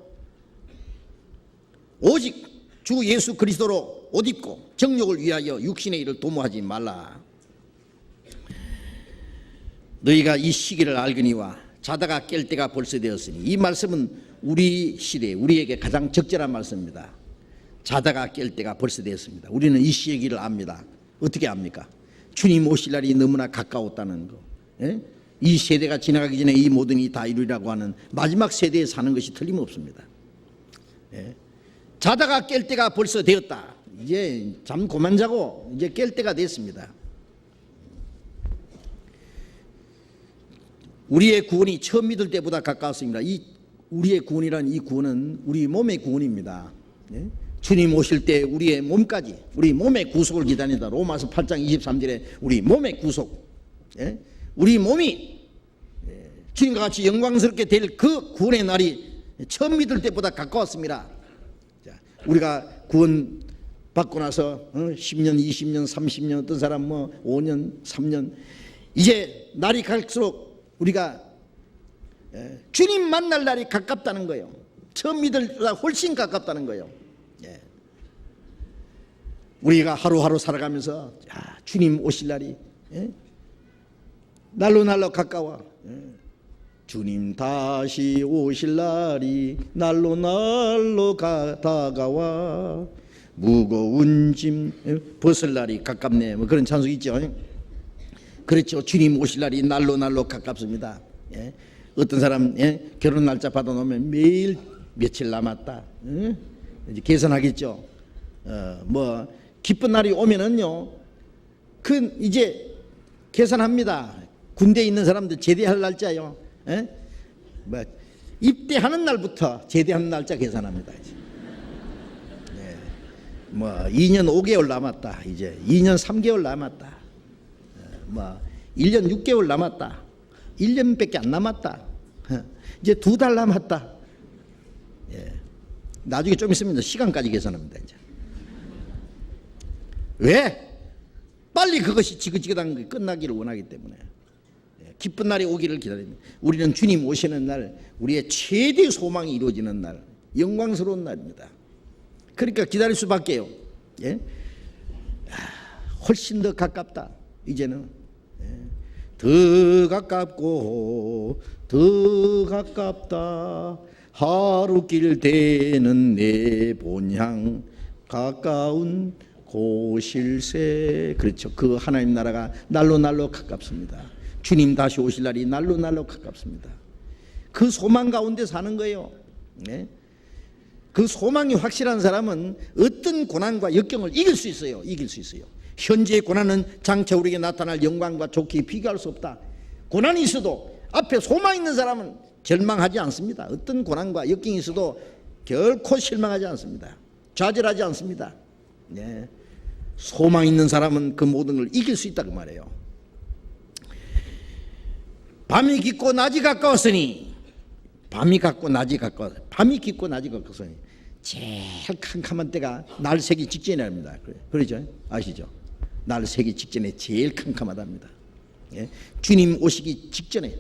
오직 주 예수 그리스도로 옷 입고 정욕을 위하여 육신의 일을 도모하지 말라. 너희가 이 시기를 알거니와 자다가 깰 때가 벌써 되었으니, 이 말씀은 우리 시대에 우리에게 가장 적절한 말씀입니다. 자다가 깰 때가 벌써 되었습니다. 우리는 이 시기를 압니다. 어떻게 압니까? 주님 오실 날이 너무나 가까웠다는 거. 이 세대가 지나가기 전에 이 모든 이 다 이루리라고 하는 마지막 세대에 사는 것이 틀림없습니다. 예. 자다가 깰 때가 벌써 되었다. 이제 잠 그만 자고 이제 깰 때가 됐습니다. 우리의 구원이 처음 믿을 때보다 가까웠습니다. 이 우리의 구원이란 이 구원은 우리 몸의 구원입니다. 예? 주님 오실 때 우리의 몸까지, 우리 몸의 구속을 기다린다. 로마서 8장 23절에 우리 몸의 구속, 예? 우리 몸이 주님과 같이 영광스럽게 될 그 구원의 날이 처음 믿을 때보다 가까웠습니다. 자, 우리가 구원 받고 나서 10년, 20년, 30년, 어떤 사람 뭐 5년, 3년, 이제 날이 갈수록 우리가 주님 만날 날이 가깝다는 거예요. 처음 믿을 때보다 훨씬 가깝다는 거예요. 우리가 하루하루 살아가면서 주님 오실 날이 날로 가까워. 주님 다시 오실 날이 날로 다가와 무거운 짐 벗을 날이 가깝네. 뭐 그런 찬송이 있죠. 그렇죠. 주님 오실 날이 날로 가깝습니다. 어떤 사람 결혼 날짜 받아놓으면 매일 며칠 남았다. 이제 계산하겠죠. 뭐 기쁜 날이 오면은요, 그 이제 계산합니다. 군대에 있는 사람들 제대할 날짜요. 뭐 입대하는 날부터 제대하는 날짜 계산합니다. 이제. 뭐 2년 5개월 남았다. 이제 2년 3개월 남았다. 뭐 1년 6개월 남았다. 1년밖에 안 남았다. 이제 2달 남았다. 나중에 좀 있으면 시간까지 계산합니다. 이제. 왜? 빨리 그것이 지긋지긋한 게 끝나기를 원하기 때문에. 기쁜 날이 오기를 기다립니다. 우리는 주님 오시는 날, 우리의 최대 소망이 이루어지는 날, 영광스러운 날입니다. 그러니까 기다릴 수밖에요. 훨씬 더 가깝다. 이제는 더 가깝고 더 가깝다. 하루길 되는 내 본향 가까운 고실세. 그렇죠. 그 하나님 나라가 날로 가깝습니다. 주님 다시 오실 날이 날로 가깝습니다. 그 소망 가운데 사는 거예요. 그 소망이 확실한 사람은 어떤 고난과 역경을 이길 수 있어요. 현재의 고난은 장차 우리에게 나타날 영광과 좋게 비교할 수 없다. 고난이 있어도 앞에 소망 있는 사람은 절망하지 않습니다. 어떤 고난과 역경이 있어도 결코 실망하지 않습니다. 좌절하지 않습니다. 소망 있는 사람은 그 모든 걸 이길 수 있다 그 말이에요. 밤이 깊고 낮이 가까웠으니 밤이 깊고 낮이 가까웠으니 제일 캄캄한 때가 날 새기 직전이랍니다. 그러죠? 아시죠? 날 새기 직전에 제일 캄캄하답니다. 주님 오시기 직전에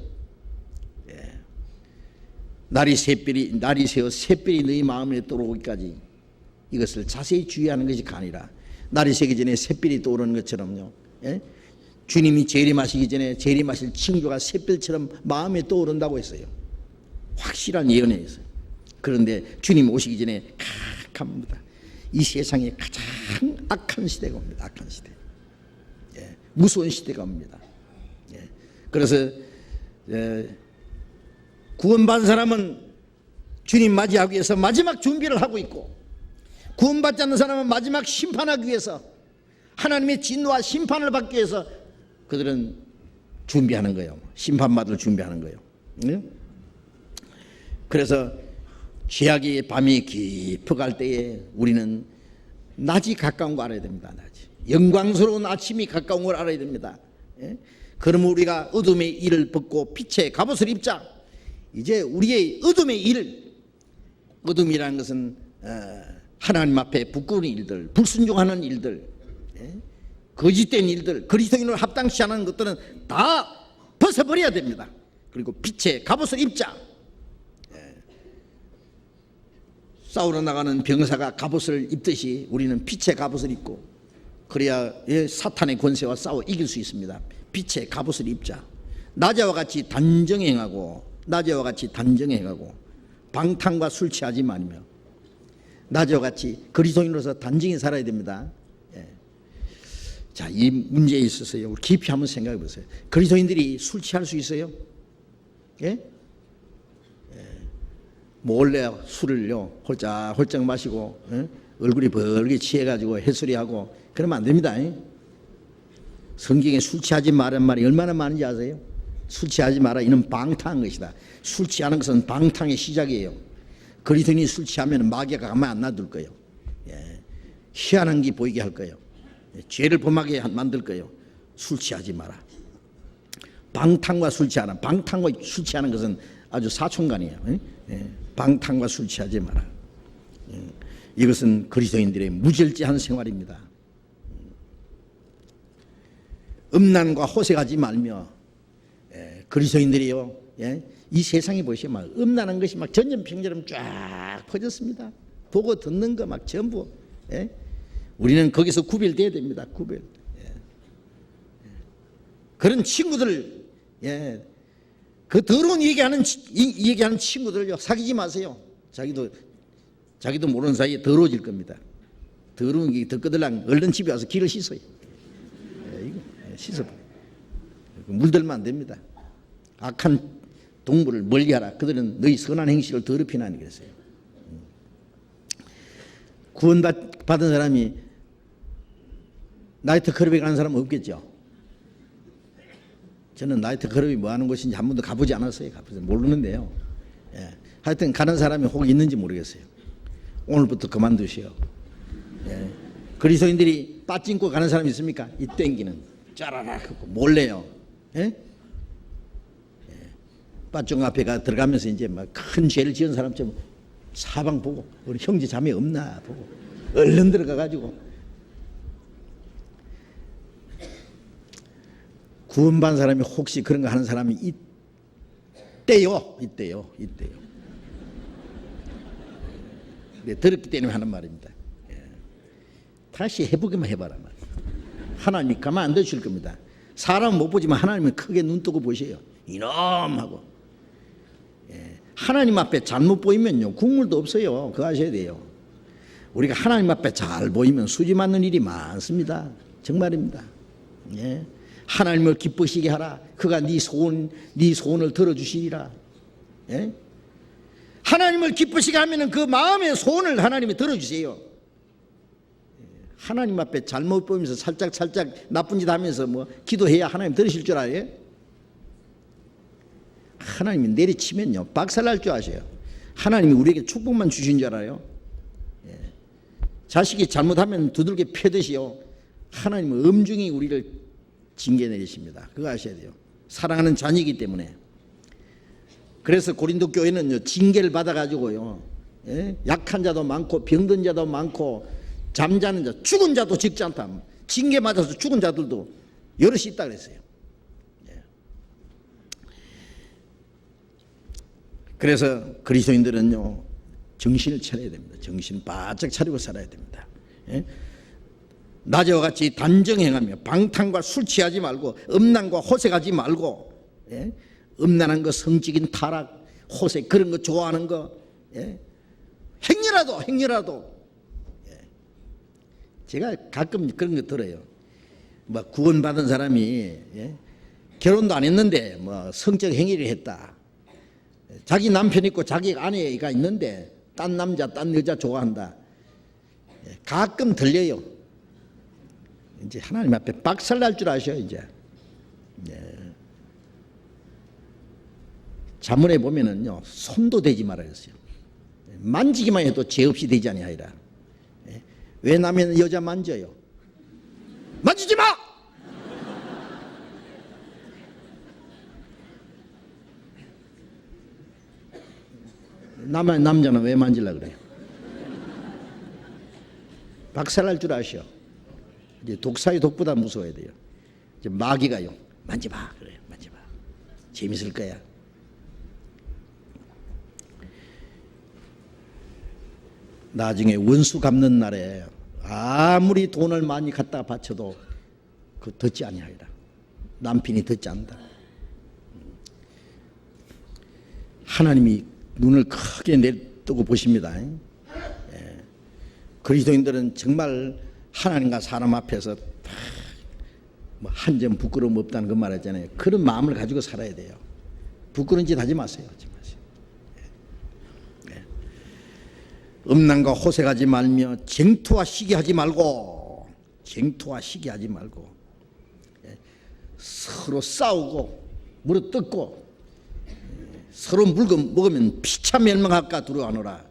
날이 새어 샛별이 너희 마음에 들어오기까지 이것을 자세히 주의하는 것이 아니라 날이 새기 전에 샛별이 떠오르는 것처럼요. 주님이 재림하시기 전에 재림하실 징조가 샛별처럼 마음에 떠오른다고 했어요. 확실한 예언이었어요. 그런데 주님 오시기 전에 캄캄합니다. 이 세상에 가장 악한 시대가 옵니다. 악한 시대. 무서운 시대가 옵니다. 그래서 구원받은 사람은 주님 맞이하기 위해서 마지막 준비를 하고 있고, 구원받지 않는 사람은 마지막 심판하기 위해서, 하나님의 진노와 심판을 받기 위해서 그들은 준비하는 거예요. 심판받을 준비하는 거예요. 그래서 죄악의 밤이 깊어갈 때에 우리는 낮이 가까운 거 알아야 됩니다. 낮이. 영광스러운 아침이 가까운 걸 알아야 됩니다. 그러면 우리가 어둠의 일을 벗고 빛의 갑옷을 입자. 이제 우리의 어둠의 일, 어둠이라는 것은 하나님 앞에 부끄러운 일들, 불순종하는 일들, 거짓된 일들, 그리스도인을 합당치 않은 것들은 다 벗어버려야 됩니다. 그리고 빛의 갑옷을 입자. 싸우러 나가는 병사가 갑옷을 입듯이 우리는 빛의 갑옷을 입고, 그래야 사탄의 권세와 싸워 이길 수 있습니다. 빛의 갑옷을 입자. 낮에와 같이 단정행하고 방탕과 술 취하지 말며 낮에와 같이 그리스도인으로서 단정히 살아야 됩니다. 자, 이 문제에 있어서요, 우리 깊이 한번 생각해 보세요. 그리스도인들이 술 취할 수 있어요? 예? 몰래 술을요 홀짝홀짝 마시고 얼굴이 벌게 취해가지고 햇소리하고 그러면 안 됩니다. 성경에 술 취하지 말란 말이 얼마나 많은지 아세요? 술 취하지 마라, 이는 방탕한 것이다. 술 취하는 것은 방탕의 시작이에요. 그리스도인이 술 취하면 마귀가 가만 안 놔둘 거예요. 희한한 게 보이게 할 거예요. 죄를 범하게 만들 거예요. 술 취하지 마라. 방탕과 술 취하는, 방탕과 술 취하는 것은 아주 사촌간이에요. 방탕과 술 취하지 마라. 이것은 그리스도인들의 무절제한 생활입니다. 음란과 호색하지 말며, 그리스도인들이요, 이 세상에 보시면 음란한 것이 막 전염병처럼 쫙 퍼졌습니다. 보고 듣는 거 막 전부. 우리는 거기서 구별돼야 됩니다. 구별. 그런 친구들, 그 더러운 얘기하는 친구들요, 사귀지 마세요. 자기도 모르는 사이에 더러워질 겁니다. 더러운 게 덧거들랑 얼른 집에 와서 기를 씻어요. 이거 씻어버려. 물들면 안 됩니다. 악한 동물을 멀리하라. 그들은 너희 선한 행실을 더럽히나니 그랬어요. 구원받은 사람이 나이트 클럽에 가는 사람은 없겠죠. 저는 나이트 클럽이 뭐 하는 곳인지 한 번도 가보지 않았어요. 모르는데요. 하여튼 가는 사람이 혹 있는지 모르겠어요. 오늘부터 그만두시오. 그리스도인들이 빠찡고 가는 사람이 있습니까? 이 땡기는 짜라락 몰래요. 빠찡 앞에 들어가면서 이제 막 큰 죄를 지은 사람처럼 사방 보고 우리 형제 자매 없나 보고 얼른 들어가 가지고 구원받은 사람이 혹시 그런 거 하는 사람이 있대요. 네, 더럽기 때문에 하는 말입니다. 다시 해보기만 해봐라. 하나님이 가만 안 두실 겁니다. 사람은 못 보지만 하나님은 크게 눈 뜨고 보세요. 이놈 하고. 하나님 앞에 잘못 보이면요 국물도 없어요. 그거 아셔야 돼요. 우리가 하나님 앞에 잘 보이면 수지 맞는 일이 많습니다. 정말입니다. 하나님을 기쁘시게 하라. 그가 네 소원을 들어주시리라. 하나님을 기쁘시게 하면은 그 마음의 소원을 하나님이 들어주세요. 하나님 앞에 잘못 보이면서 살짝 나쁜 짓 하면서 뭐 기도해야 하나님 들으실 줄 알아요? 하나님이 내리치면요 박살날 줄 아세요. 하나님이 우리에게 축복만 주신 줄 알아요. 자식이 잘못하면 두들겨 패듯이요 하나님은 엄중히 우리를 징계 내리십니다. 그거 아셔야 돼요. 사랑하는 자녀이기 때문에. 그래서 고린도 교회는요 징계를 받아가지고요 약한 자도 많고 병든 자도 많고 잠자는 자, 죽은 자도 적지 않다. 징계 맞아서 죽은 자들도 여럿이 있다 그랬어요. 그래서 그리스도인들은요 정신을 차려야 됩니다. 정신 바짝 차리고 살아야 됩니다. 낮에와 같이 단정행하며 방탕과 술 취하지 말고 음란과 호색하지 말고 음란한 거, 성적인 타락, 호색 그런 거 좋아하는 거 행여라도 제가 가끔 그런 거 들어요. 뭐 구원받은 사람이 결혼도 안 했는데 뭐 성적 행위를 했다. 자기 남편 있고 자기 아내가 있는데 딴 남자, 딴 여자 좋아한다. 가끔 들려요. 이제 하나님 앞에 박살날 줄 아셔 이제. 자문에 보면은요 손도 대지 말아 그랬어요. 만지기만 해도 죄 없이 되지 아니하리라. 왜 남의 여자 만져요? 만지지 마! 남의 남자는 왜 만지려고 그래요? 박살날 줄 아셔. 이제 독사의 독보다 무서워야 돼요. 이제 마귀가요 만져봐 그래요. 만져봐. 재밌을 거야. 나중에 원수 갚는 날에 아무리 돈을 많이 갖다 바쳐도 그 듣지 아니하리라. 남편이 듣지 않는다. 하나님이 눈을 크게 내뜨고 보십니다. 그리스도인들은 정말 하나님과 사람 앞에서 뭐 한 점 부끄러움 없다는 그 말했잖아요. 그런 마음을 가지고 살아야 돼요. 부끄러운 짓 하지 마세요. 하지 마세요. 음란과 호색하지 말며 쟁투와 시기하지 말고 서로 싸우고 물어뜯고 서로 물건 먹으면 피차 멸망할까 두려워하노라.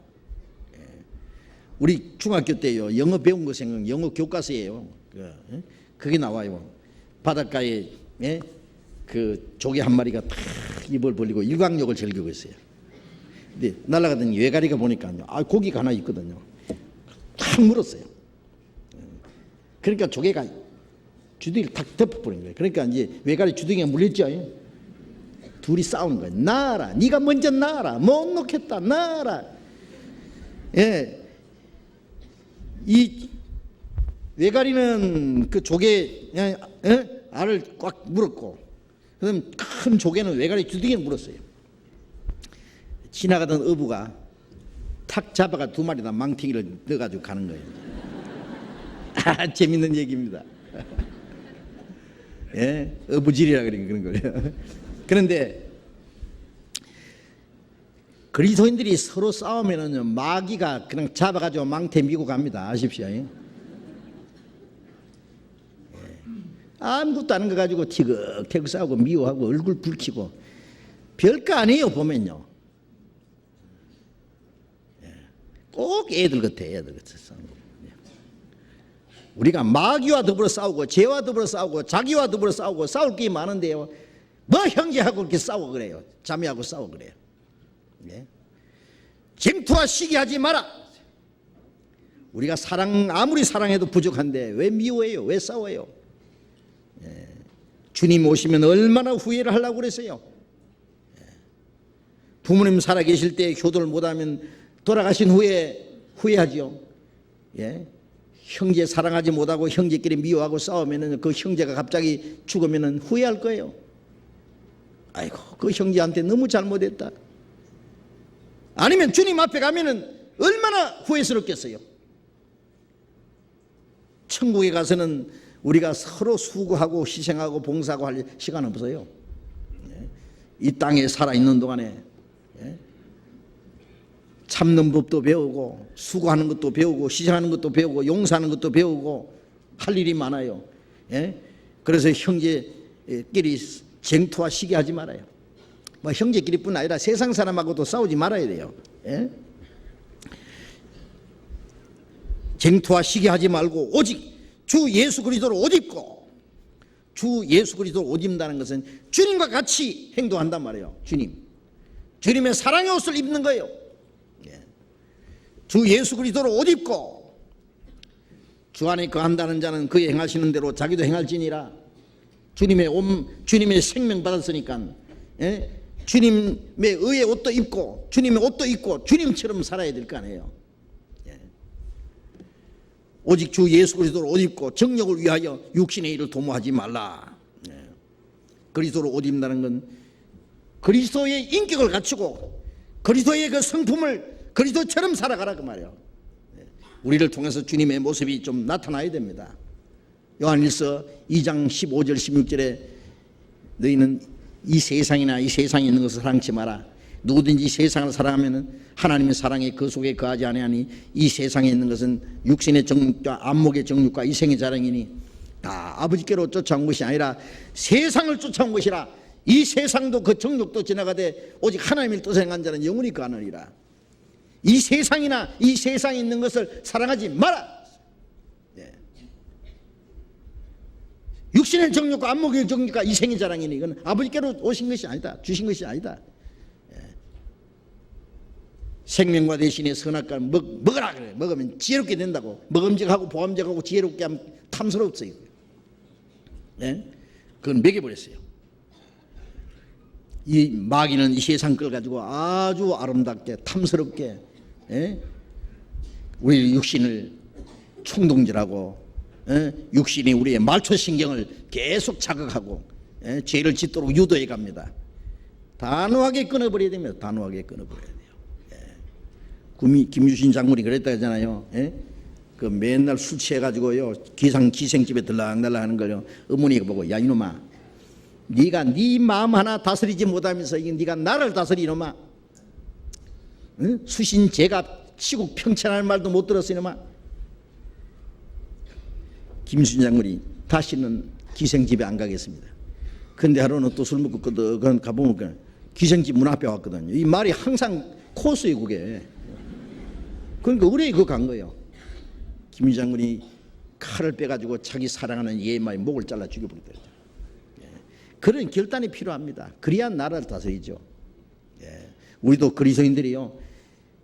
우리 중학교 때요 영어 배운 거 생각 영어 교과서예요. 그게 나와요. 바닷가에 그 조개 한 마리가 탁 입을 벌리고 일광욕을 즐기고 있어요. 근데 날아가던 외가리가 보니까요, 고기가 하나 있거든요. 탁 물었어요. 그러니까 조개가 주둥이를 탁 덮어버린 거예요. 그러니까 이제 외가리 주둥이가 물렸죠. 둘이 싸우는 거예요. 나와라, 네가 먼저 나와라, 못 놓겠다, 나와라. 이 외가리는 그 조개 알을 꽉 물었고, 그럼 큰 조개는 외가리 주둥이에 물었어요. 지나가던 어부가 탁 잡아가 두 마리 다 망태기를 넣어가지고 가는 거예요. 재밌는 얘기입니다. 어부질이라 그런 거예요. 그런데 그리스도인들이 서로 싸우면은 마귀가 그냥 잡아가지고 망태 미고 갑니다. 아십시오. 아무것도 아닌 거 가지고 티격태격 싸우고 미워하고 얼굴 붉히고 별거 아니에요. 보면요. 꼭 애들 같아. 우리가 마귀와 더불어 싸우고 죄와 더불어 싸우고 자기와 더불어 싸우고 싸울 게 많은데요. 뭐 형제하고 이렇게 싸우고 그래요. 자매하고 싸우고 그래요. 쟁투와 시기하지 마라. 우리가 아무리 사랑해도 부족한데 왜 미워해요? 왜 싸워요? 주님 오시면 얼마나 후회를 하려고 그랬어요. 부모님 살아계실 때 효도를 못하면 돌아가신 후에 후회하죠. 형제 사랑하지 못하고 형제끼리 미워하고 싸우면 그 형제가 갑자기 죽으면 후회할 거예요. 아이고, 그 형제한테 너무 잘못했다. 아니면 주님 앞에 가면은 얼마나 후회스럽겠어요. 천국에 가서는 우리가 서로 수고하고 희생하고 봉사하고 할 시간 없어요. 이 땅에 살아있는 동안에 참는 법도 배우고 수고하는 것도 배우고 희생하는 것도 배우고 용서하는 것도 배우고 할 일이 많아요. 그래서 형제끼리 쟁투와 시기하지 말아요. 뭐 형제끼리뿐 아니라 세상 사람하고도 싸우지 말아야 돼요. 쟁투와 시기하지 말고 오직 주 예수 그리스도를 옷 입고, 주 예수 그리스도를 옷 입는다는 것은 주님과 같이 행동한단 말이에요. 주님의 사랑의 옷을 입는 거예요. 주 예수 그리스도를 옷 입고 주 안에 거한다는 자는 그의 행하시는 대로 자기도 행할지니라. 주님의 생명 받았으니까 주님의 의의 옷도 입고 주님의 옷도 입고 주님처럼 살아야 될 거 아니에요. 오직 주 예수 그리스도를 옷 입고 정력을 위하여 육신의 일을 도모하지 말라. 그리스도를 옷 입는다는 건 그리스도의 인격을 갖추고 그리스도의 그 성품을 그리스도처럼 살아가라 그 말이에요. 우리를 통해서 주님의 모습이 좀 나타나야 됩니다. 요한일서 2장 15절 16절에 너희는 이 세상이나 이 세상에 있는 것을 사랑치 마라. 누구든지 세상을 사랑하면 하나님의 사랑이 그 속에 거하지 아니하니 이 세상에 있는 것은 육신의 정욕과 안목의 정욕과 이생의 자랑이니 다 아버지께로 쫓아온 것이 아니라 세상을 쫓아온 것이라. 이 세상도 그 정욕도 지나가되 오직 하나님의 뜻을 행한 자는 영원히 거하느니라. 이 세상이나 이 세상에 있는 것을 사랑하지 마라. 육신의 정욕과 안목의 정욕과 이생의 자랑이니 이건 아버지께로 오신 것이 아니다. 주신 것이 아니다. 생명과 대신에 선악과를 먹으라 그래. 먹으면 지혜롭게 된다고. 먹음직하고 보암직하고 지혜롭게 하면 탐스럽어요. 그건 먹여버렸어요. 이 마귀는 이 세상 걸 가지고 아주 아름답게 탐스럽게 우리 육신을 충동질하고 육신이 우리의 말초신경을 계속 자극하고 죄를 짓도록 유도해 갑니다. 단호하게 끊어버려야 됩니다. 단호하게 끊어버려야 돼요. 김유신 장군이 그랬다 하잖아요. 그 맨날 술 취해가지고요 기생집에 들락날락 하는 걸요 어머니가 보고, 야 이놈아, 네가 네 마음 하나 다스리지 못하면서 이게 네가 나를 다스리 이놈아. 응? 수신 제가 치국 평천할 말도 못 들었어 이놈아. 김순 장군이 다시는 기생집에 안 가겠습니다. 근데 하루는 또 술 먹고 끄덕 가보면 기생집 문 앞에 왔거든요. 이 말이 항상 코스예요 그게. 그러니까 의뢰에 그거 간 거예요. 김 장군이 칼을 빼가지고 자기 사랑하는 예마의 목을 잘라 죽여버리더라고요. 그런 결단이 필요합니다. 그래야 나라를 다스리죠. 우리도 그리스도인들이요,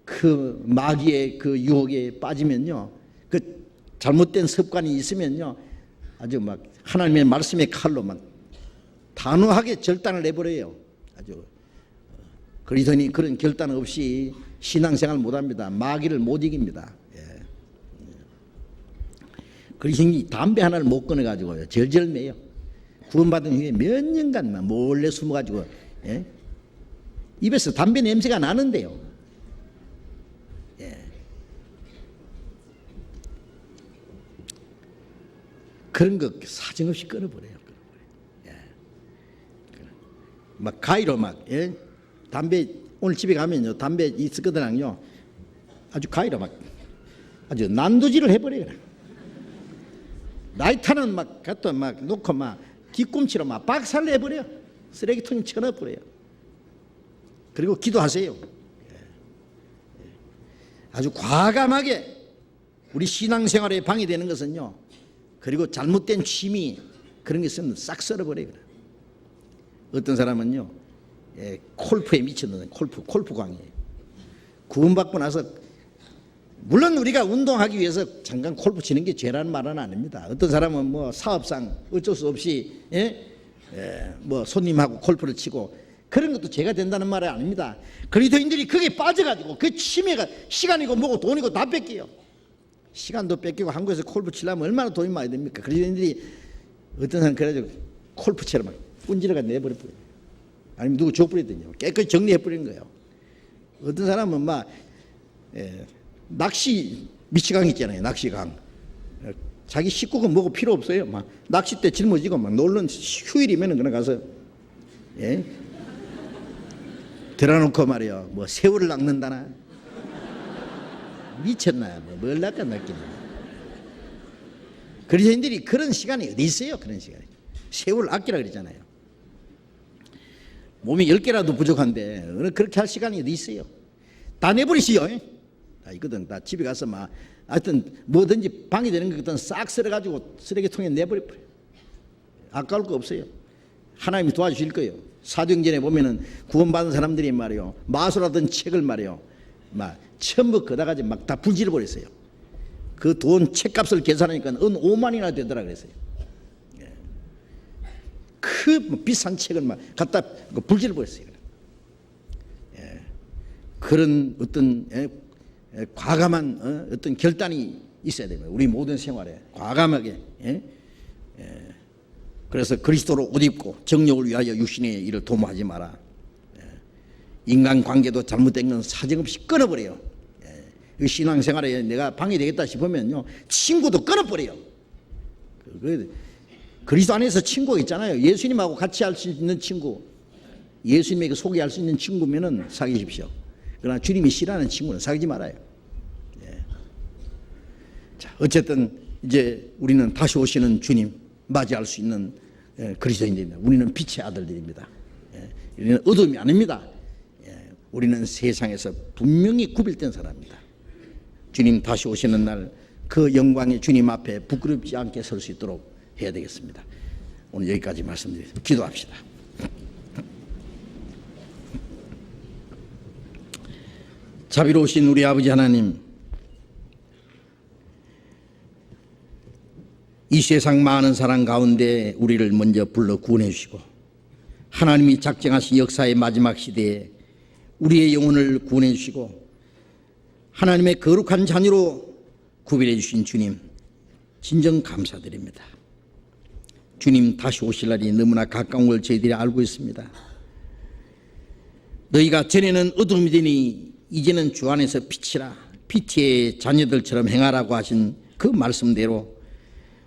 그 마귀의 그 유혹에 빠지면요, 그 잘못된 습관이 있으면요, 아주 막 하나님의 말씀의 칼로 막 단호하게 결단을 내버려요. 아주 그리스도인이 그런 결단 없이 신앙생활 못합니다. 마귀를 못 이깁니다. 그리스도인이 담배 하나를 못 끊어가지고요 절절매요. 구원받은 후에 몇 년간 몰래 숨어가지고 입에서 담배 냄새가 나는데요. 그런 거 사정없이 끊어버려요. 막 가위로 막 담배, 오늘 집에 가면요 담배 있었거든요. 아주 가위로 막 아주 난도질을 해버려요. 라이터는 막 갖다 막 놓고 막 뒤꿈치로 막 박살을 내버려요. 쓰레기통에 쳐넣어버려요. 그리고 기도하세요. 아주 과감하게 우리 신앙생활에 방해되는 것은요, 그리고 잘못된 취미 그런 게 있으면 싹 썰어버려요. 어떤 사람은요 골프에 미쳤는데 골프 광이에요. 구원받고 나서 물론 우리가 운동하기 위해서 잠깐 골프 치는 게 죄라는 말은 아닙니다. 어떤 사람은 뭐 사업상 어쩔 수 없이 뭐 손님하고 골프를 치고 그런 것도 죄가 된다는 말은 아닙니다. 그리스도인들이 거기에 빠져가지고 그 취미가 시간이고 뭐고 돈이고 다 뺏겨요. 시간도 뺏기고 한국에서 골프 치려면 얼마나 돈이 많이 됩니까? 그리스도인들이 어떤 사람 그래가지고 골프채로 막 분지러가 내버려버려요. 아니면 누구 줘버리든요. 깨끗이 정리해버리는 거예요. 어떤 사람은 막 낚시 미치강 있잖아요. 낚시강. 자기 식구가 뭐고 필요 없어요. 막 낚싯대 짊어지고 막 놀는 휴일이면은 그냥 가서 들어놓고 말이요. 뭐 새우를 낚는다나. 미쳤나? 뭘 낚았나? 그리스도인들이 그런 시간이 어디 있어요? 그런 시간이. 새우를 아끼라 그러잖아요. 몸이 10개라도 부족한데 그렇게 할 시간이 어디 있어요? 다 내버리시오. 다 있거든. 다 집에 가서 막 하여튼 뭐든지 방해되는 것들은 싹 썰어가지고 쓰레기통에 내버려요. 아까울 거 없어요. 하나님이 도와주실 거예요. 사도행전에 보면은 구원받은 사람들이 말이요 마술하던 책을 말이요 막 전부 걷어가지 막 다 불질러 버렸어요. 그 돈 책값을 계산하니까 은 5만이나 되더라 그랬어요. 그 비싼 책을 막 갖다 불질러 버렸어요. 그런 어떤 과감한 어떤 결단이 있어야 됩니다. 우리 모든 생활에 과감하게. 그래서 그리스도로 옷 입고 정욕을 위하여 육신의 일을 도모하지 마라. 인간관계도 잘못된 건 사정없이 끊어버려요. 신앙생활에 내가 방해되겠다 싶으면요 친구도 끊어버려요. 그리스도 안에서 친구가 있잖아요. 예수님하고 같이 할 수 있는 친구, 예수님에게 소개할 수 있는 친구면은 사귀십시오. 그러나 주님이 싫어하는 친구는 사귀지 말아요. 자, 어쨌든 이제 우리는 다시 오시는 주님 맞이할 수 있는 그리스도인들입니다. 우리는 빛의 아들들입니다. 우리는 어둠이 아닙니다. 우리는 세상에서 분명히 구별된 사람입니다. 주님 다시 오시는 날 그 영광의 주님 앞에 부끄럽지 않게 설 수 있도록 해야 되겠습니다. 오늘 여기까지 말씀드리겠습니다. 기도합시다. 자비로우신 우리 아버지 하나님, 이 세상 많은 사람 가운데 우리를 먼저 불러 구원해 주시고 하나님이 작정하신 역사의 마지막 시대에 우리의 영혼을 구원해 주시고 하나님의 거룩한 자녀로 구별해 주신 주님 진정 감사드립니다. 주님 다시 오실 날이 너무나 가까운 걸 저희들이 알고 있습니다. 너희가 전에는 어둠이 되니 이제는 주 안에서 빛이라 빛의 자녀들처럼 행하라고 하신 그 말씀대로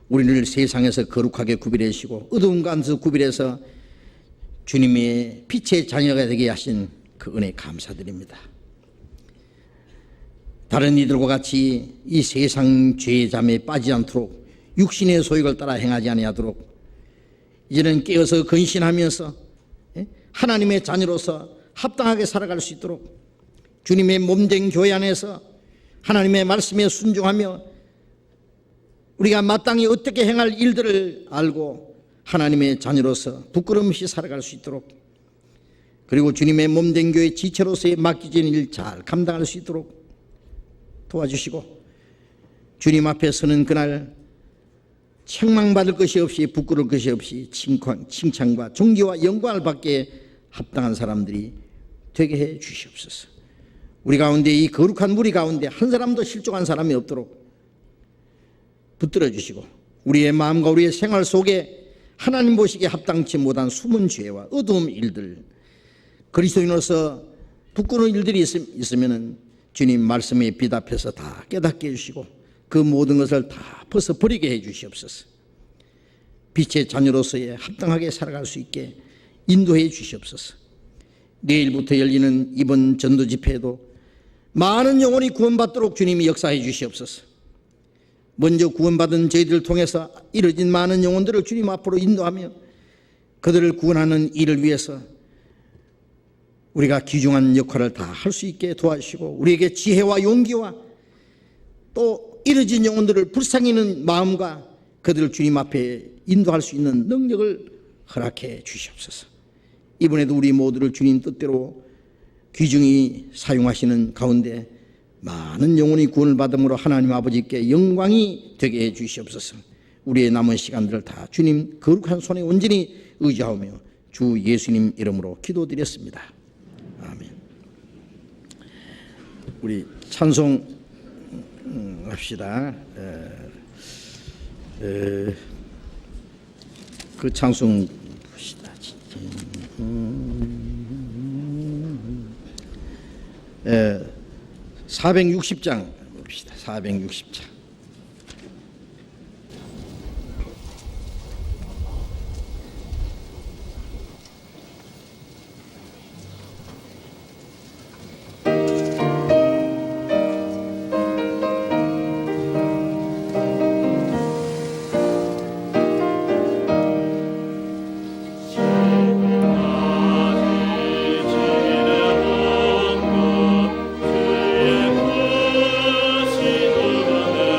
우리를 세상에서 거룩하게 구별하시고 어두운 가운데서 구별해서 주님의 빛의 자녀가 되게 하신 그 은혜 감사드립니다. 다른 이들과 같이 이 세상 죄의 잠에 빠지지 않도록 육신의 소욕을 따라 행하지 아니하도록 이제는 깨어서 근신하면서 하나님의 자녀로서 합당하게 살아갈 수 있도록 주님의 몸된 교회 안에서 하나님의 말씀에 순종하며 우리가 마땅히 어떻게 행할 일들을 알고 하나님의 자녀로서 부끄럼 없이 살아갈 수 있도록, 그리고 주님의 몸된 교회 지체로서의 맡겨진 일 잘 감당할 수 있도록 도와주시고, 주님 앞에 서는 그날 책망받을 것이 없이 부끄러울 것이 없이 칭찬과 존귀와 영광을 받게 합당한 사람들이 되게 해 주시옵소서. 우리 가운데 이 거룩한 무리 가운데 한 사람도 실족한 사람이 없도록 붙들어 주시고, 우리의 마음과 우리의 생활 속에 하나님 보시기에 합당치 못한 숨은 죄와 어두운 일들, 그리스도인으로서 부끄러운 일들이 있으면 주님 말씀에 빛 앞에서 다 깨닫게 해주시고 그 모든 것을 다 벗어버리게 해 주시옵소서. 빛의 자녀로서의 합당하게 살아갈 수 있게 인도해 주시옵소서. 내일부터 열리는 이번 전도 집회에도 많은 영혼이 구원받도록 주님이 역사해 주시옵소서. 먼저 구원받은 저희들을 통해서 이뤄진 많은 영혼들을 주님 앞으로 인도하며 그들을 구원하는 일을 위해서 우리가 귀중한 역할을 다 할 수 있게 도와주시고, 우리에게 지혜와 용기와 또 이뤄진 영혼들을 불쌍히 있는 마음과 그들을 주님 앞에 인도할 수 있는 능력을 허락해 주시옵소서. 이번에도 우리 모두를 주님 뜻대로 귀중히 사용하시는 가운데 많은 영혼이 구원을 받음으로 하나님 아버지께 영광이 되게 해 주시옵소서. 우리의 남은 시간들을 다 주님 거룩한 손에 온전히 의지하며 주 예수님 이름으로 기도드렸습니다. 아멘. 우리 찬송 합시다. 그 찬송 봅시다. 460장 봅시다. 460장. 주의 뜻이 그거는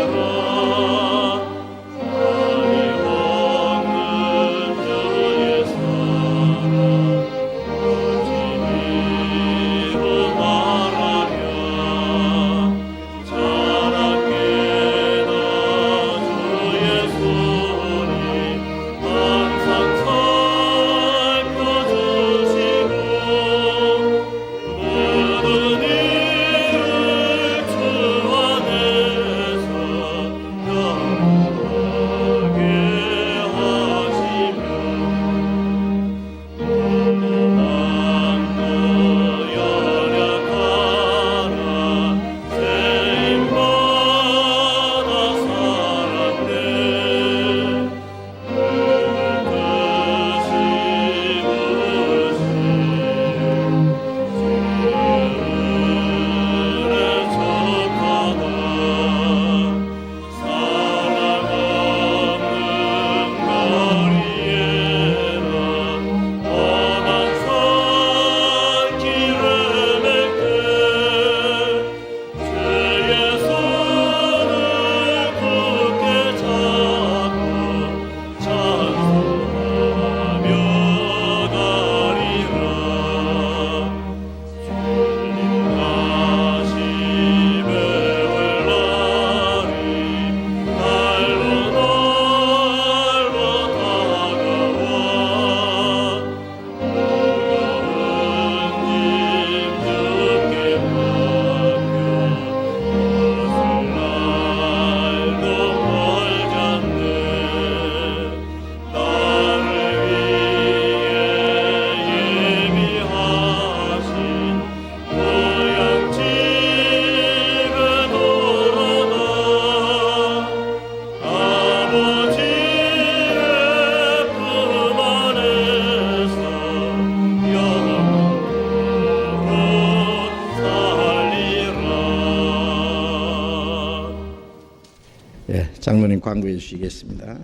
장로님 광고해 주시겠습니다.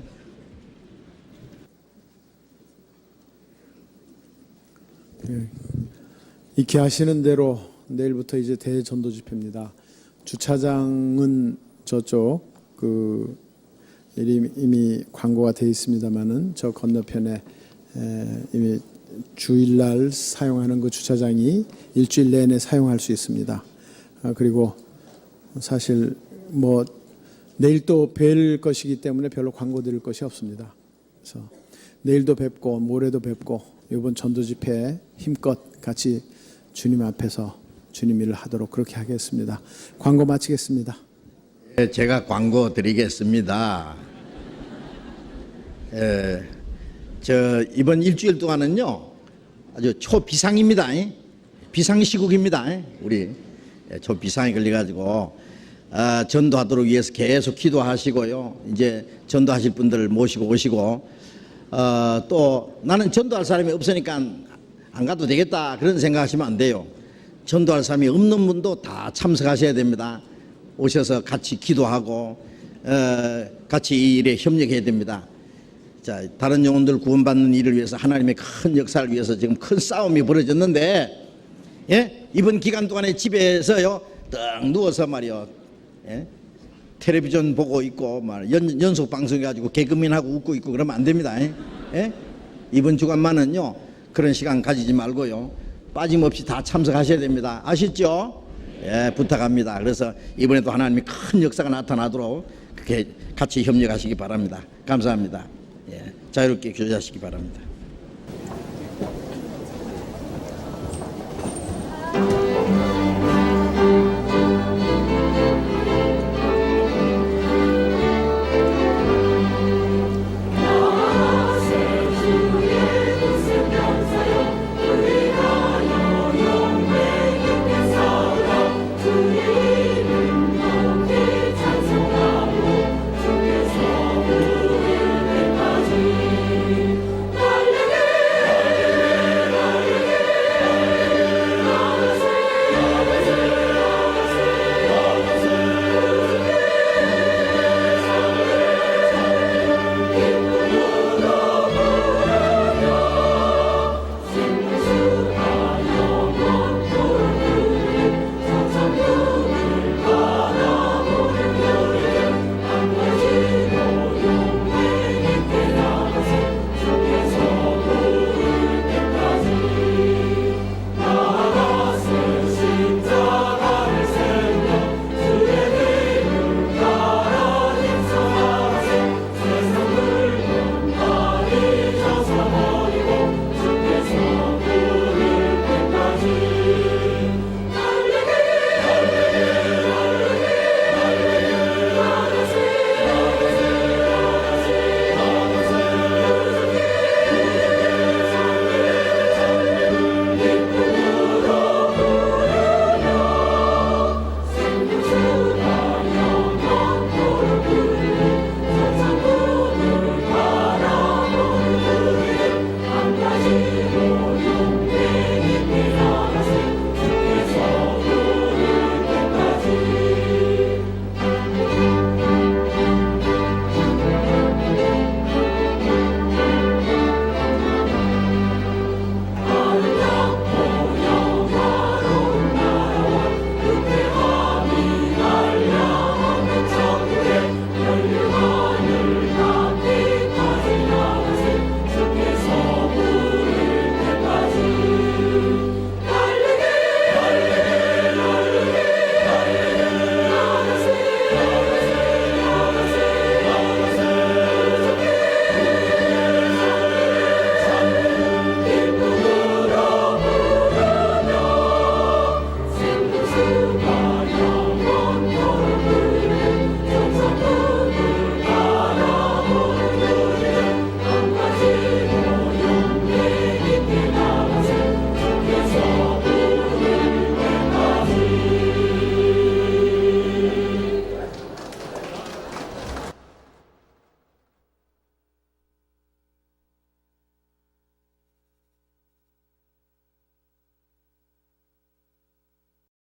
익히 아시는 대로 내일부터 이제 대전도 집회입니다. 주차장은 저쪽 이미 광고가 되어 있습니다만은 저 건너편에 이미 주일날 사용하는 그 주차장이 일주일 내내 사용할 수 있습니다. 그리고 사실 뭐 내일 또 뵐 것이기 때문에 별로 광고 드릴 것이 없습니다. 그래서 내일도 뵙고 모레도 뵙고 이번 전도 집회에 힘껏 같이 주님 앞에서 주님 일을 하도록 그렇게 하겠습니다. 광고 마치겠습니다. 제가 광고 드리겠습니다. 저 이번 일주일 동안은요 아주 초비상입니다. 비상시국입니다. 우리 초비상이 걸려가지고 전도하도록 위해서 계속 기도하시고요. 이제 전도하실 분들 모시고 오시고 또 나는 전도할 사람이 없으니까 안 가도 되겠다 그런 생각하시면 안 돼요. 전도할 사람이 없는 분도 다 참석하셔야 됩니다. 오셔서 같이 기도하고 같이 이 일에 협력해야 됩니다. 자, 다른 영혼들 구원받는 일을 위해서 하나님의 큰 역사를 위해서 지금 큰 싸움이 벌어졌는데, 예? 이번 기간 동안에 집에서요 딱 누워서 말이요, 예? 텔레비전 보고 있고 연속 방송해가지고 개그맨하고 웃고 있고 그러면 안 됩니다. 예? 이번 주간만은요 그런 시간 가지지 말고요 빠짐없이 다 참석하셔야 됩니다. 아시죠? 예, 부탁합니다. 그래서 이번에도 하나님이 큰 역사가 나타나도록 그렇게 같이 협력하시기 바랍니다. 감사합니다. 예, 자유롭게 교제하시기 바랍니다.